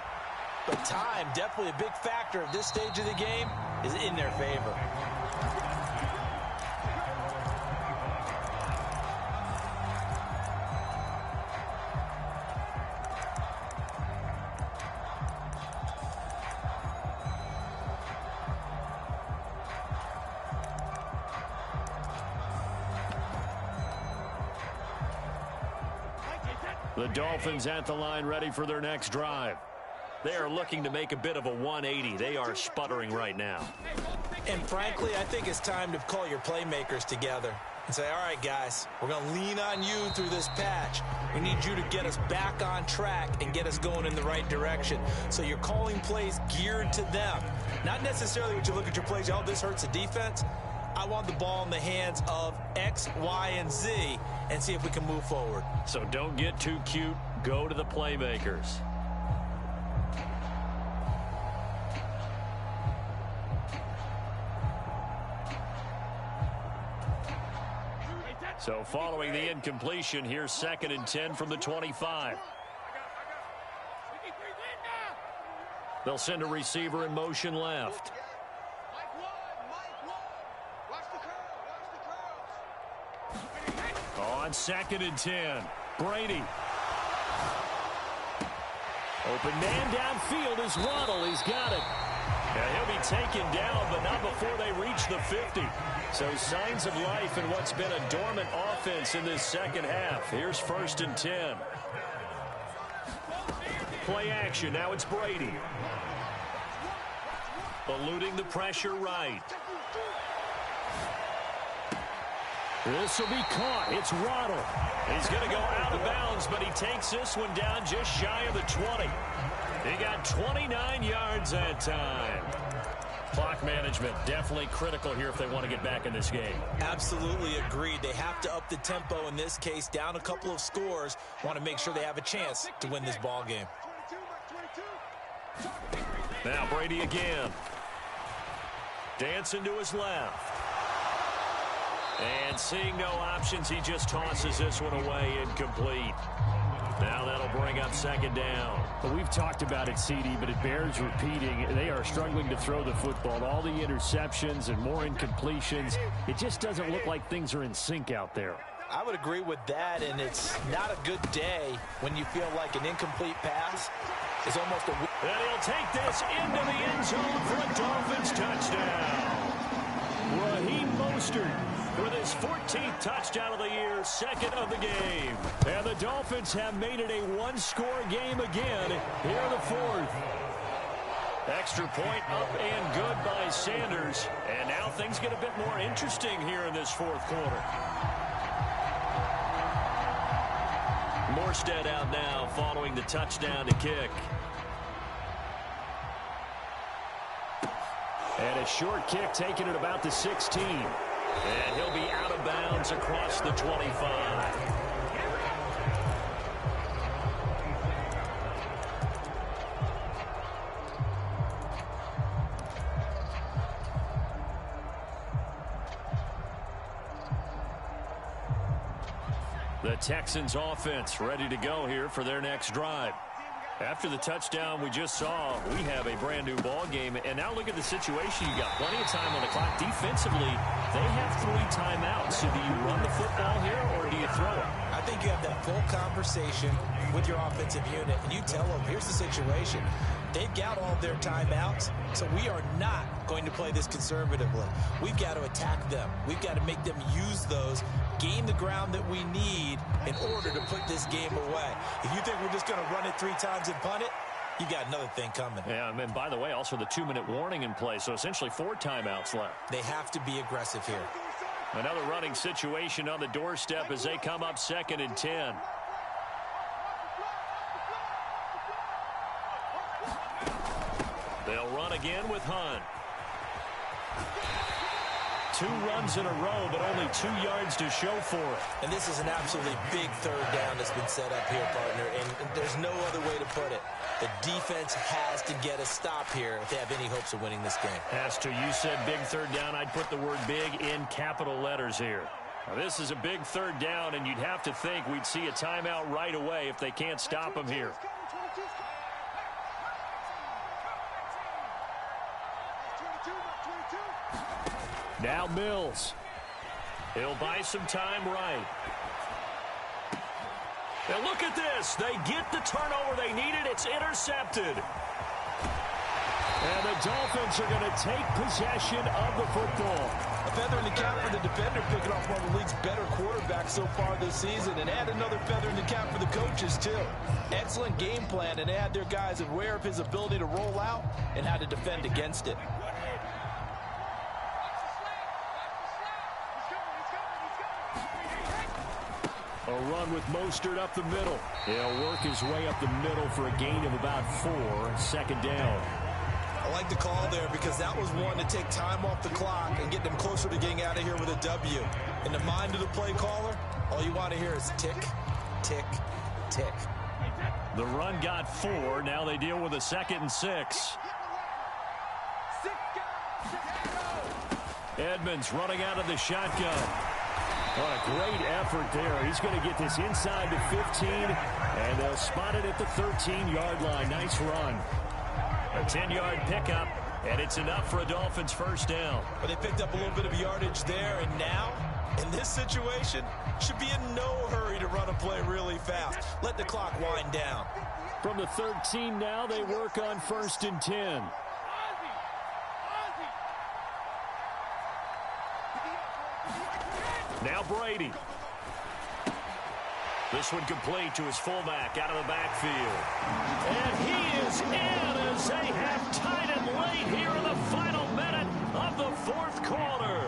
But time, definitely a big factor at this stage of the game, is in their favor. The Dolphins at the line ready for their next drive. They are looking to make a bit of a 180. They are sputtering right now. And frankly, I think it's time to call your playmakers together. and say, all right, guys, we're going to lean on you through this patch. We need you to get us back on track and get us going in the right direction. So you're calling plays geared to them. Not necessarily when you look at your plays, oh, this hurts the defense. I want the ball in the hands of X, Y, and Z and see if we can move forward. So don't get too cute. Go to the playmakers. So following the incompletion, here's 2nd and 10 from the 25. They'll send a receiver in motion left. On 2nd and 10, Brady. Open man downfield is Waddle. He's got it. Yeah, he'll be taken down, but not before they reach the 50. So signs of life in what's been a dormant offense in this second half. Here's 1st and 10. Play action. Now it's Brady. Eluding the pressure right. This will be caught. It's Waddle. He's going to go out of bounds, but he takes this one down just shy of the 20. He got 29 yards that time. Clock management definitely critical here if they want to get back in this game. Absolutely agreed. They have to up the tempo in this case, down a couple of scores. Want to make sure they have a chance to win this ball game. Now Brady again. Dancing to his left. And seeing no options, he just tosses this one away, incomplete. Now that'll bring up 2nd down. Well, we've talked about it, CD, but it bears repeating. They are struggling to throw the football. All the interceptions and more incompletions. It just doesn't look like things are in sync out there. I would agree with that, and it's not a good day when you feel like an incomplete pass is almost a... And he'll take this into the end zone for a Dolphins touchdown. Raheem Mostert with his 14th touchdown of the year, 2nd of the game. And the Dolphins have made it a one-score game again here in the 4th. Extra point up and good by Sanders. And now things get a bit more interesting here in this 4th quarter. Morstead out now following the touchdown to kick. And a short kick taken at about the 16. And he'll be out of bounds across the 25. The Texans offense ready to go here for their next drive. After the touchdown we just saw, we have a brand new ball game. And now look at the situation. You got plenty of time on the clock. Defensively, they have 3 timeouts. So do you run the football here or do you throw it? I think you have that full conversation with your offensive unit, and you tell them, here's the situation. They've got all of their timeouts, so we are not going to play this conservatively. We've got to attack them. We've got to make them use those, gain the ground that we need in order to put this game away. If you think we're just going to run it 3 times and punt it, you got another thing coming. Yeah, and by the way, also the 2-minute warning in play, so essentially 4 timeouts left. They have to be aggressive here. Another running situation on the doorstep as they come up 2nd and 10. They'll run again with Hunt. 2 runs in a row, but only 2 yards to show for it. And this is an absolutely big 3rd down that's been set up here, partner, and there's no other way to put it. The defense has to get a stop here if they have any hopes of winning this game. Has to. You said big 3rd down. I'd put the word big in capital letters here. Now, this is a big 3rd down, and you'd have to think we'd see a timeout right away if they can't stop them here. Now Mills. He'll buy some time right. Now look at this. They get the turnover they needed. It's intercepted. And the Dolphins are going to take possession of the football. A feather in the cap for the defender, picking off one of the league's better quarterbacks so far this season, and add another feather in the cap for the coaches, too. Excellent game plan, and they had their guys aware of his ability to roll out and how to defend against it. A run with Mostert up the middle. He'll work his way up the middle for a gain of about 4. Second down. I like the call there because that was one to take time off the clock and get them closer to getting out of here with a W. In the mind of the play caller, all you want to hear is tick, tick, tick. The run got 4. Now they deal with a 2nd and 6. Edmonds running out of the shotgun. What a great effort there. He's going to get this inside the 15, and they'll spot it at the 13-yard line. Nice run. A 10-yard pickup, and it's enough for a Dolphins first down. But they picked up a little bit of yardage there, and now, in this situation, should be in no hurry to run a play really fast. Let the clock wind down. From the 13 now, they work on 1st and 10. Now Brady. This one complete to his fullback out of the backfield. And he is in as they have tied it late here in the final minute of the 4th quarter.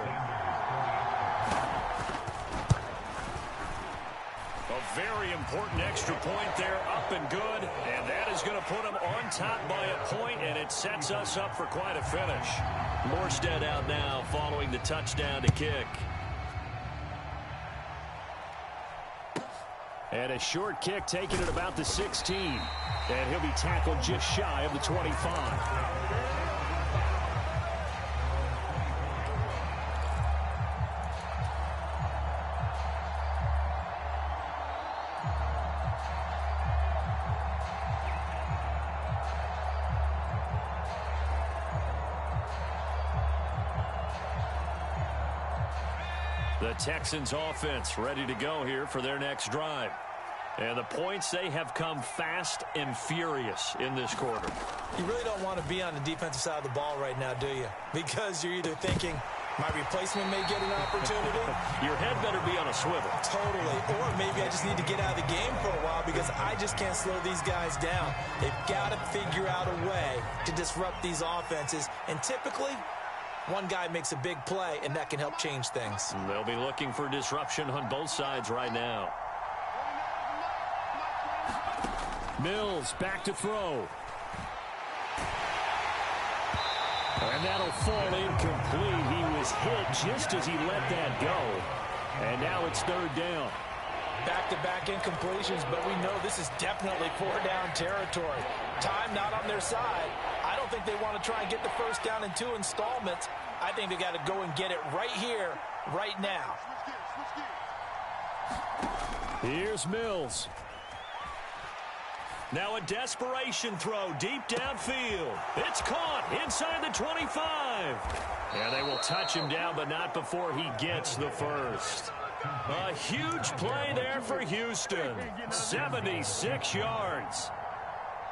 A very important extra point there, up and good. And that is going to put them on top by a point, and it sets us up for quite a finish. Morstead out now following the touchdown to kick. And a short kick taken at about the 16. And he'll be tackled just shy of the 25. The Texans offense ready to go here for their next drive. And the points, they have come fast and furious in this quarter. You really don't want to be on the defensive side of the ball right now, do you? Because you're either thinking, my replacement may get an opportunity. Your head better be on a swivel. Totally. Or maybe I just need to get out of the game for a while because I just can't slow these guys down. They've got to figure out a way to disrupt these offenses. And typically, one guy makes a big play, and that can help change things. They'll be looking for disruption on both sides right now. Mills back to throw. And that'll fall incomplete. He was hit just as he let that go. And now it's 3rd down. Back-to-back incompletions, but we know this is definitely 4-down territory. Time not on their side. I don't think they want to try and get the first down in 2 installments. I think they got to go and get it right here, right now. Here's Mills. Now a desperation throw deep downfield. It's caught inside the 25. And they will touch him down, but not before he gets the first. A huge play there for Houston. 76 yards.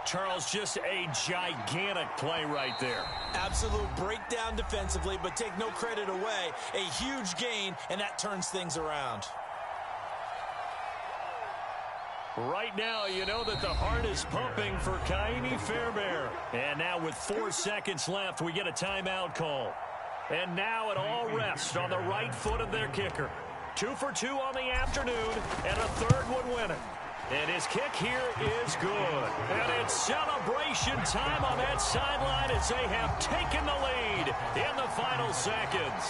Charles, just a gigantic play right there. Absolute breakdown defensively, but take no credit away. A huge gain, and that turns things around. Right now, you know that the heart is pumping for Kaimi Fairbairn. And now with 4 seconds left, we get a timeout call. And now it all rests on the right foot of their kicker. 2 for 2 on the afternoon, and a 3rd one winning. And his kick here is good. And it's celebration time on that sideline as they have taken the lead in the final seconds.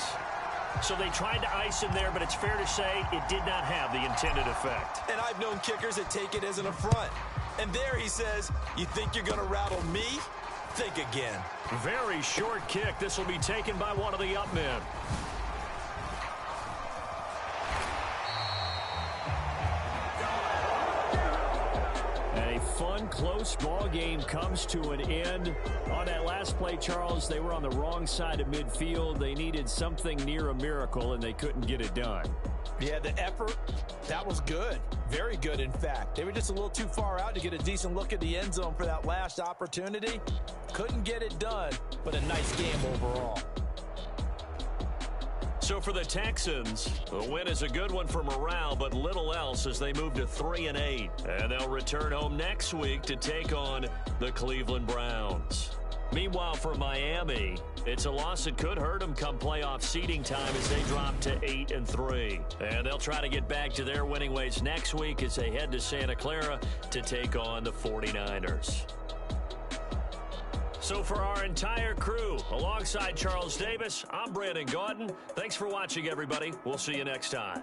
So they tried to ice him there, but it's fair to say it did not have the intended effect. And I've known kickers that take it as an affront. And there he says, you think you're going to rattle me? Think again. Very short kick. This will be taken by one of the up men. And a fun, close ball game comes to an end. On that last play, Charles, they were on the wrong side of midfield. They needed something near a miracle, and they couldn't get it done. Yeah, the effort, that was good. Very good, in fact. They were just a little too far out to get a decent look at the end zone for that last opportunity. Couldn't get it done, but a nice game overall. So for the Texans, the win is a good one for morale, but little else as they move to 3-8. And they'll return home next week to take on the Cleveland Browns. Meanwhile, for Miami, it's a loss that could hurt them come playoff seeding time as they drop to 8-3. And they'll try to get back to their winning ways next week as they head to Santa Clara to take on the 49ers. So for our entire crew, alongside Charles Davis, I'm Brandon Gaudin. Thanks for watching, everybody. We'll see you next time.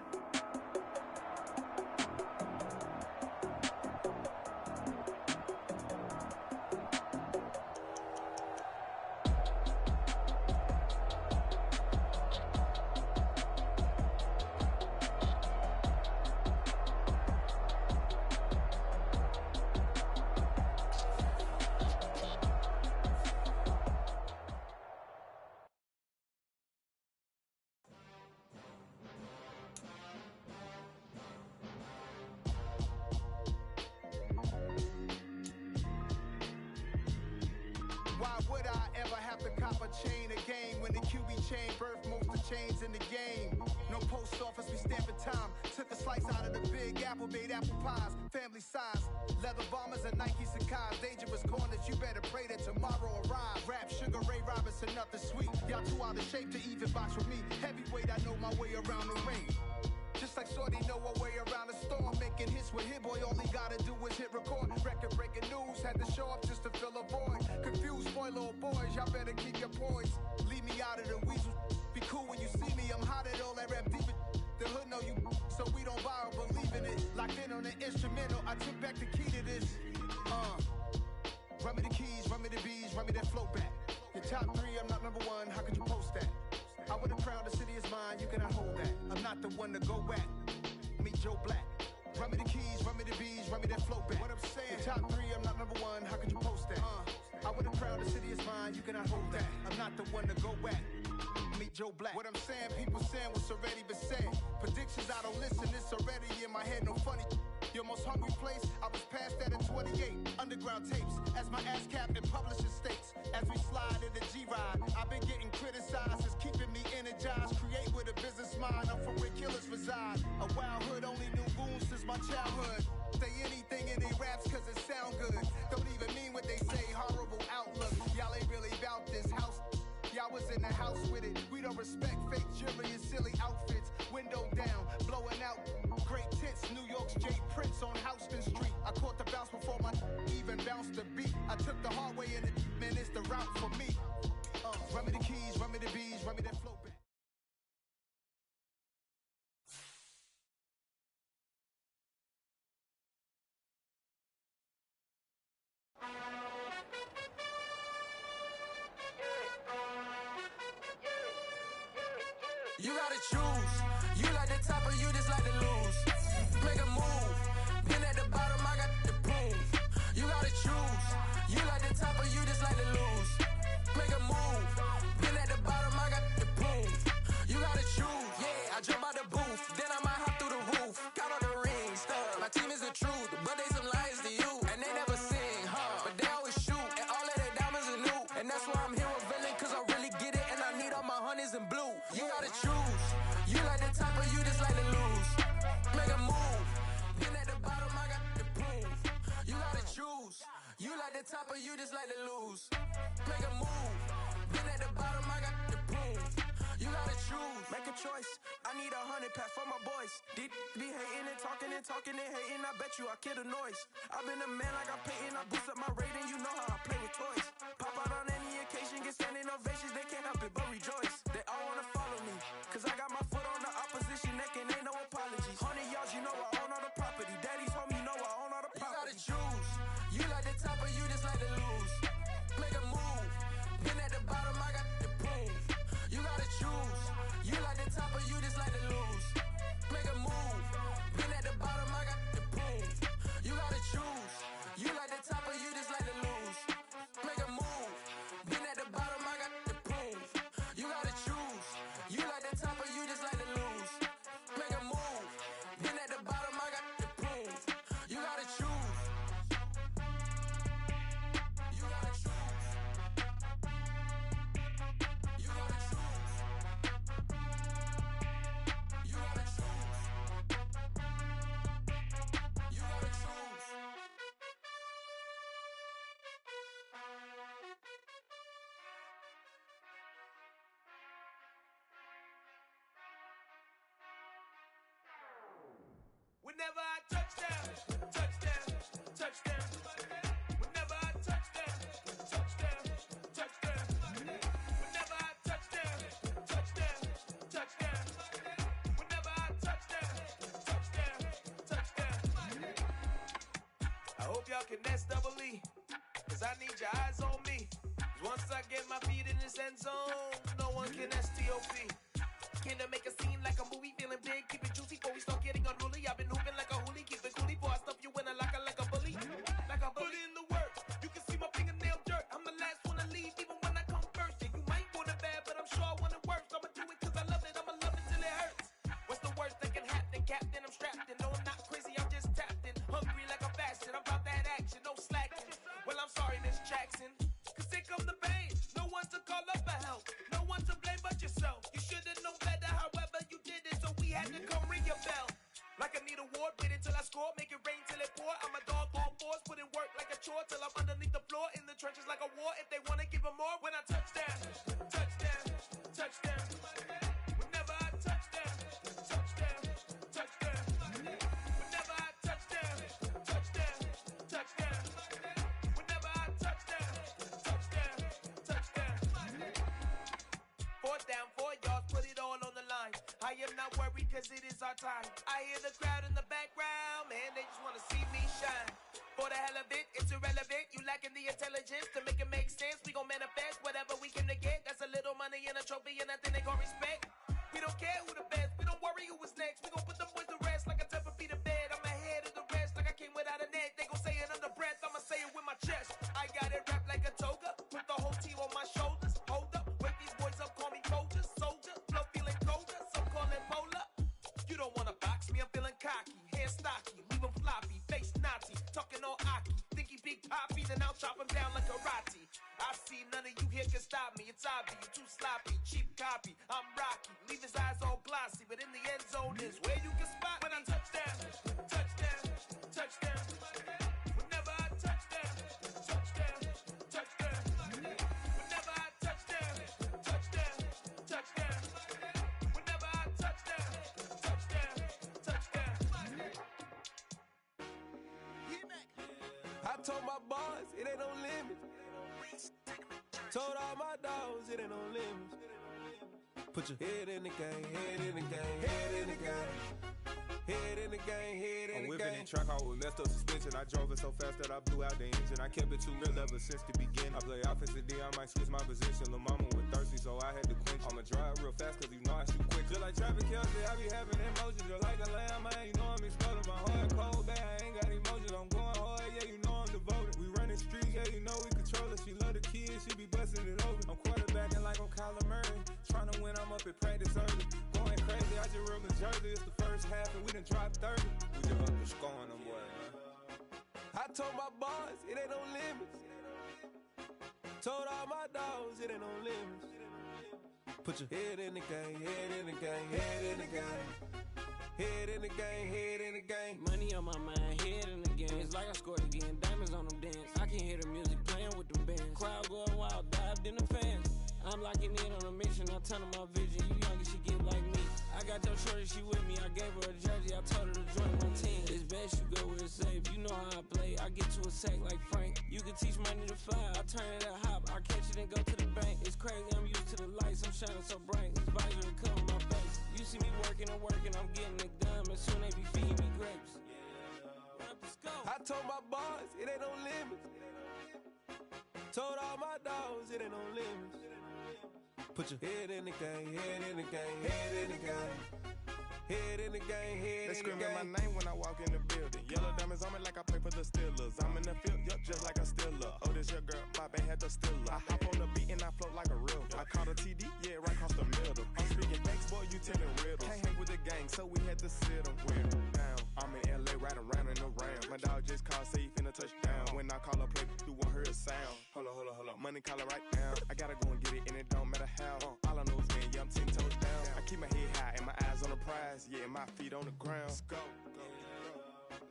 Why would I ever have to cop a chain again when the QB chain birthed most of the chains in the game? No post office, we stamping time. Took a slice out of the big apple, made apple pies, family size. Leather bombers and Nike Sacai's, dangerous corners, you better pray that tomorrow arrives. Rap, Sugar Ray Robinson, nothing sweet. Y'all too out of shape to even box with me. Heavyweight, I know my way around the ring. Just like Shorty know her way around the storm. Making hits with Hit Boy, all he gotta do is hit record. Record breaking news, had to show up just to fill a void. Confused, spoiler boys, y'all better keep your poise. Leave me out of the weasel. Be cool when you see me, I'm hot at all that rap deep. The hood know you, so we don't buy or believe in it. Locked in on the instrumental, I took back the key to this. Run me the keys, run me the bees, run me that flow back. Your top three, I'm not number one, how could you post that? I would have crowned the city is mine, you cannot hold that. I'm not the one to go at. Meet Joe Black. Run me the keys, run me the bees, run me that flow back. What I'm saying, your top three, I'm not number one, how could you post that? I would have crowned the city is mine, you cannot hold that. I'm not the one to go at. Meet Joe Black. What I'm saying, people saying what's already been said. Predictions, I don't listen, it's already in my head, no funny. Your most hungry place, I was past that in 28. Underground tapes, as my ass cap in publishing states. As we slide in the G-Ride, I've been getting criticized, it's keeping me energized. Create with a business mind, I'm from where killers reside. A wild hood, only knew goons since my childhood. Say anything in they raps cause it sound good. Don't even mean what they say, horrible outlook. Y'all ain't really about this house. Y'all was in the house with it. We don't respect fake jewelry and silly outfits. Window down, blowing out great tits. New York's J. Prince on Houston Street. I caught the bounce before my even bounced the beat. I took the hard way in it, man, it's the route for me. Run me the keys, run me the bees, run me that flow back. You gotta choose. You like the top or you just like to lose. Make a move. Been at the bottom, I got the proof. You gotta choose. You like the top or you just like to lose. Make a move. Been at the bottom, I got the proof. You gotta choose. Yeah, I jump out the booth. Then I might hop through the roof. Count all the rings. My team is the truth, but they some liars to you. And they never sing, but they always shoot. And all of their diamonds are new. And that's why I'm here with villain, cause I really get it. And I need all my honeys in blue. You gotta choose. You like the top or you just like to lose. Make a move. Been at the bottom, I got the proof. You gotta choose. You like the top or you just like to lose. Make a move. Been at the bottom, I got the proof. You gotta choose. Make a choice. I need 100 pack for my boys. Be hating and talking and talking and hating. I bet you I kill the noise. I've been a man like I'm Peyton. I boost up my rating. You know how I play with toys. Pop out on any occasion, get standing ovations. They can't help it but rejoice. They all wanna follow me, cause I got my foot on the opposition neck and ain't no apologies. 100 yards, you know I own all the property. Daddy's home, you know I own all the property. You gotta choose. You like the top or you just like to lose. Make a move. Been at the bottom, I got the proof. You gotta choose. You like the top or you just like to lose. Make a move. Been at the bottom, I got the proof. You gotta choose. You like the top or you just like to lose. Make a move. Been at the bottom, I got the proof. You gotta choose. You like the top or you y'all can S-double-E. Cause I need your eyes on me. Once I get my feet in this end zone, no one can S-T-O-P. Can I make a scene like a movie, feeling big, keep it juicy before we start getting unruly. I've been hooping like a hoolie, keep it coolie before I stuff you in a locker like a bully. Like a bully. Put in the work, you can see my fingernail dirt. I'm the last one to leave, even when I come first. Yeah, you might want it bad, but I'm sure I want it worse. I'ma do it cause I love it, I'ma love it till it hurts. What's the worst that can happen, Captain? I'm strapped in, no I'm not crazy, I'm just tapped in. Hungry like I'm fasting, I'm about that action, no slacking. Well, I'm sorry, Miss Jackson, cause here come the pain. No one to call up for help, no one to blame but yourself. You should've known better, however you did it, so we had to come ring your bell. Like I need a ward, wait until I score, make it rain till it pour. I'm a dog on force, put in work like a chore till I'm underneath the floor, in the trenches like a war. If they wanna give them more, when I touch down, touchdown, touchdown. Whenever I touch down, touchdown, touchdown. Whenever I touch down, touchdown, touchdown. Whenever I touch down, touchdown, touchdown. 4th down, 4 yards, put it all on the line. I am not worried cause it is our time. I hear the crowd in the background, man, they just wanna see me shine. For the hell of it, it's irrelevant. You lacking the intelligence to make it make sense. We gon' manifest whatever we came to get. That's a little money and a trophy and nothing they gon' respect. We don't care who the best, we don't worry who was next. We gon' put them boys to rest like a 10 feet of bed. I'm ahead of the rest like I came without a net. They gon' say it under breath, I'ma say it with my chest. I got it wrapped like a toga, put the whole team on my shoulders. Hold up, wake these boys up, call me soldier, soldier. Flow feeling colder, some call it polar. You don't wanna box me, I'm feeling cocky. Hair stocky, leave him floppy, face naughty. Talking all aki, think he big poppy, then I'll chop him down like karate. I see none of you here can stop me. It's obvious, you too sloppy, cheap copy. I'm Rocky, leave his eyes all glossy, but in the end zone is where you can spot when I touch down, touchdown, touchdown. Whenever I touch down, touchdown, touchdown. Whenever I touch down, touchdown, touchdown. Whenever I touch down, touchdown, touchdown. I told my boss it ain't no limit. Told all my dogs it ain't no limits. Put your head in the game, head in the game, head in the game. Head in the game, head in the game. I'm whipping in track, I was messed up suspension. I drove it so fast that I blew out the engine. I kept it too real ever since the beginning. I play offensive D, I might switch my position. Lil' mama was thirsty, so I had to quench. I'ma drive real fast, cause you know I shoot quick. Just like traffic Kelsey, I be having emotions. Just like a lamb, man, you know I'm exploding. My heart cold, bad, I ain't got emotions. I'm going hard, yeah, you know I'm devoted. We running streets, yeah, you know we control it. She love the kids, she be busting it over. I'm quarterbacking like I'm Kyler Murray. Trying to win, I'm up at practice early. Going crazy, I just reeled the jersey. It's the first half, and we done dropped 30. We just up the scoring them, boy, man. I told my boss, it ain't no limits. Told all my dogs, it ain't no limits. Put your head in the game, head in the game, head in the game. Head in the game, head in the game. Money on my mind, head in the game. It's like I scored again, diamonds on them dance. I can hear the music playing with them bands. Crowd going wild, dived in the fans. I'm locking in on a mission, I tell her my vision. You young and she get like me. I got your shorty, she with me. I gave her a jersey, I told her to join my team. It's best you go where it's safe. You know how I play. I get to a sack like Frank. You can teach money to fly. I turn it a hop. I catch it and go to the bank. It's crazy, I'm used to the lights. I'm shining so bright. This visor to cover my face. You see me working and working, I'm getting it done. And soon they be feeding me grapes. Let's go. I told my boss, it ain't no limits. Told all my dogs, it ain't no limits. Put your head in the game, head in the game, head in the game. Head in the game, head They in the game. screaming my name when I walk in the building. Yellow diamonds on me like I play for the Steelers. I'm in the field, yup, just like a Steeler. Oh, this your girl, my band had the Steeler. I hop on the beat and I float like a real. I caught a TD, yeah, right across the middle. I'm speaking facts, boy, you telling riddles. Can't hang with the gang, so we had to sit them down. I'm in LA, riding around in the round. My dog just called, say he finna touchdown. When I call a play, you won't hear a sound. Hold up, money caller right now. I gotta go and get it, and it don't matter how. All I know is man, yeah, I'm 10 toes down. I keep my head high and my eyes on the prize. Yeah, my feet on the ground. Let's go.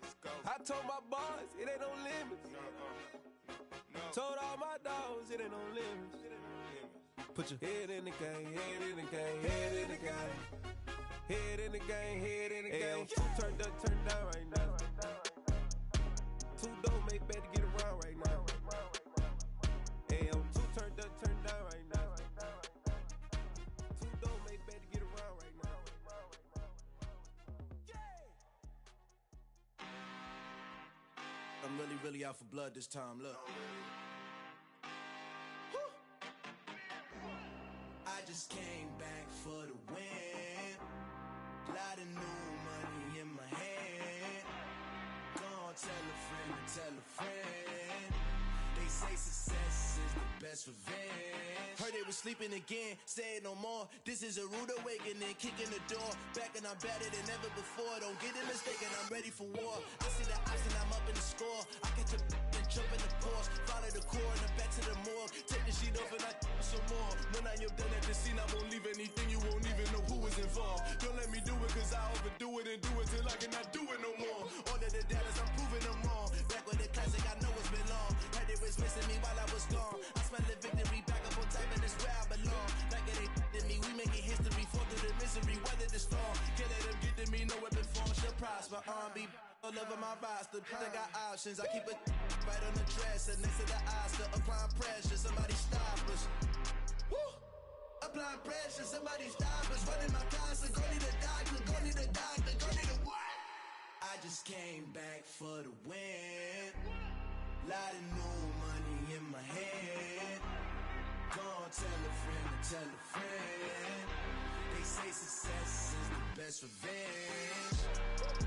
Let's go. I told my boss, it ain't no limits. No. Told all my dogs, it ain't no limits. Put your head in the game, head in the game, head in the game. Head in the game, head in the game. Two turned up, turned down right now. Two don't make bad to get around right now. Two turned up, turned down right now. Two don't make bad to get around right now. I'm really out for blood this time, look. I just came back for the win. Lot of new money in my hand. Gonna tell a friend to tell a friend. They say success is the best revenge. Heard they was sleeping again, say it no more. This is a rude awakening, kicking the door. Back and I'm better than ever before. Don't get it mistaken, I'm ready for war. I see the option, I'm up in the score. I catch a and jump in the course. Follow the core and the back to the morgue. Take the sheet off and I some more. When I am done at the scene, I won't leave anything. You won't even know who was involved. Don't let me do it, cause I overdo it and do it till I cannot do it no more. All of the data's, I'm proving them wrong. Back with the classic, I know it's been long. Heard it was missing me while I was gone. I smell the victory back up on top, and it's where I belong. Like it ain't to me, we making history. Fall through the misery, weather the storm. Can't let them get to me, no weapon form shall prosper. R&B all over my roster. I got options, I keep it right on the dresser. Next to the Oscar, applying pressure. Somebody stop us. Woo! Applying pressure, somebody stop us. Running my concert, go need a doctor, go need a doctor, go need a what? I just came back for the win. Lot of new money in my hand. Gonna tell a friend to tell a friend. They say success is the best revenge.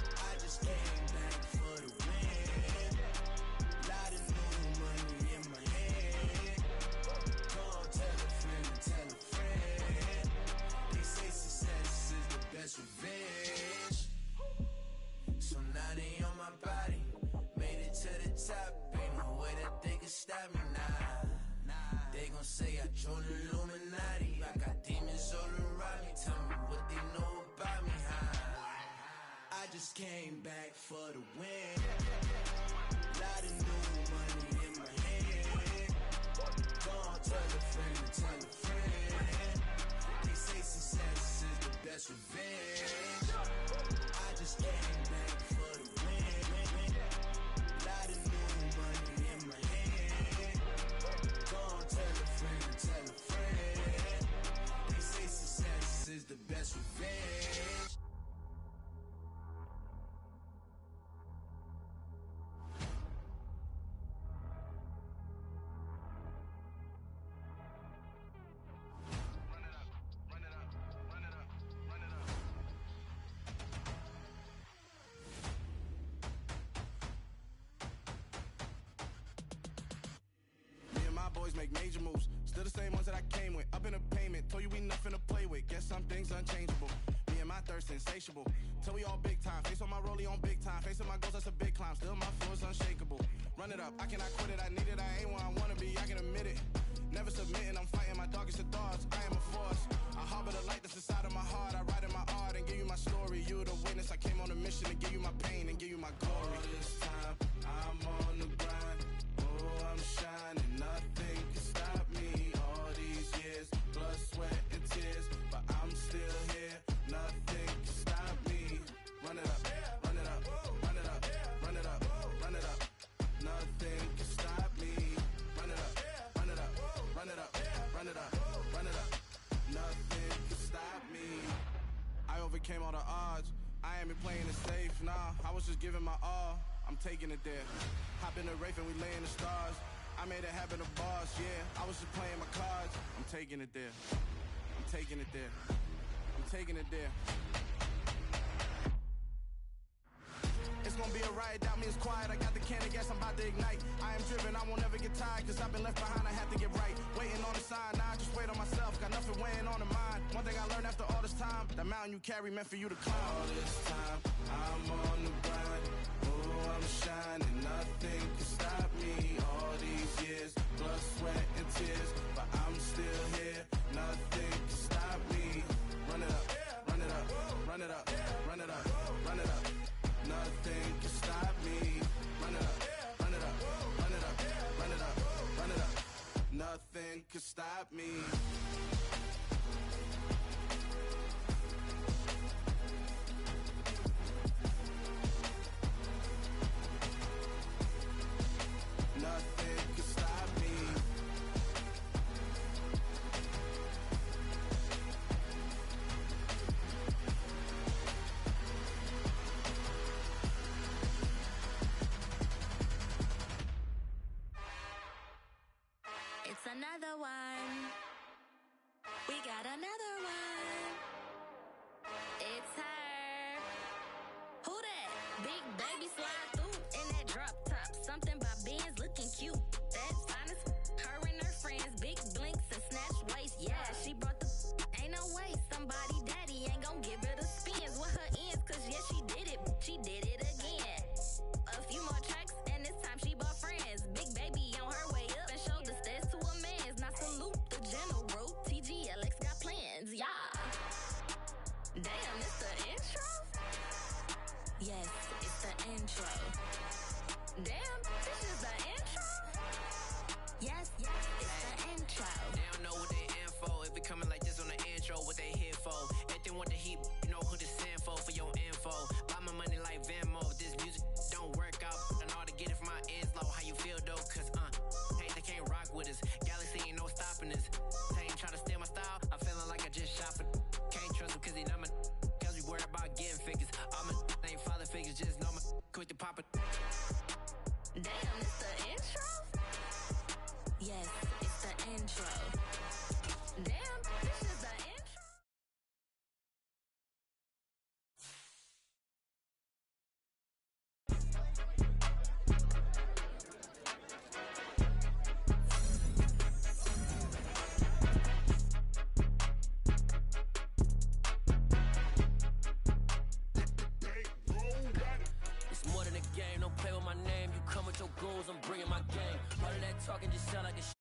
I just came back for the win. Lot of new money in my hand. Gonna tell a friend to tell a friend. They say success is the best revenge. So now they on my body. Made it to the top. Ain't no way that they can stop me now. They gon' say I joined the Illuminati. I got demons all around me. Tell me what they know about me, huh? I just came back for the win. Lot of new money in my hand. Gonna tell a friend to tell a friend. They say success is the best revenge. I just came back for the win. Lot of new money in my hand. Gonna tell a friend to tell a friend. They say success is the best revenge. Boys make major moves, still the same ones that I came with. Up in a payment, told you we nothing to play with. Guess some things unchangeable. Me and my thirst insatiable. Till we all big time. Face on my rollie on big time. Facing my goals, that's a big climb. Still my flow is unshakable. Run it up, I cannot quit it. I need it, I ain't where I wanna be. I can admit it. Never submitting, I'm fighting my darkest of thoughts. I am a force. I harbor the light that's inside of my heart. I write in my art and give you my story. You're the witness. I came on a mission to give you my pain and give you my glory. All this time, I'm on the grind. Oh, I'm shining. Nothing can stop me. All these years, blood, sweat, and tears. But I'm still here. Nothing can stop me. Run it up, run it up, run it up, run it up, run it up. Nothing can stop me. Run it up, run it up, run it up, run it up, run it up. Nothing can stop me. I overcame all the odds. I ain't been playing it safe, nah. I was just giving my all. I'm taking it there. Hop in the Wraith and we lay in the stars. I made it happen to boss, yeah. I was just playing my cards. I'm taking it there. I'm taking it there. I'm taking it there. It's gonna be a riot, doubt me it's quiet. I got the can of gas, I'm about to ignite. I am driven, I won't ever get tired, cause I've been left behind, I have to get right. Waiting on the sign, now I just wait on myself. Got nothing weighing on the mind. One thing I learned after all this time, that mountain you carry meant for you to climb. All this time, I'm on the grind. Oh, I'm shining, nothing can stop me. All these years, blood, sweat, and tears. But I'm still here, nothing can stop me. Run it up, run it up, run it up, run it up, run it up. Nothing can stop me. Run it up, run it up, run it up, run it up, run it up. Nothing can stop me. Nothing can stop me. Big baby slide through in that drop top. Something by Benz looking cute. That's honest. Her and her friends, big blinks and snatch waist. Yeah, she brought the. Ain't no way somebody daddy ain't gon' give her the spins with her ends. Cause yeah, she did it. She did it again. A few more tracks and this time she bought friends. Big baby on her way up and showed the stairs to a man's. Now salute the general. TGLX got plans. Yeah. Damn, it's the intro? Yes, it's the intro. Damn, this is the intro? Yes, it's the intro. They don't know what they info. If it coming like this on the intro, what they here for? If they want the heat, you know who to send for your info. Buy my money like Venmo. If this music don't work out, I know how to get it from my ends low. How you feel though? Cause hey, they can't rock with us. Galaxy ain't no stopping us. They ain't try to steal my style. I'm feeling like I just shot for. Can't trust him cause he not my. Cause we worried about getting figures. All my ain't father figures, just know my quick to pop it. Damn, it's the intro? Yes, it's the intro. Damn, this is the intro? It's more than a game, don't play with my name. You come with your goals, I'm bringing my game. All of that talking just sound like a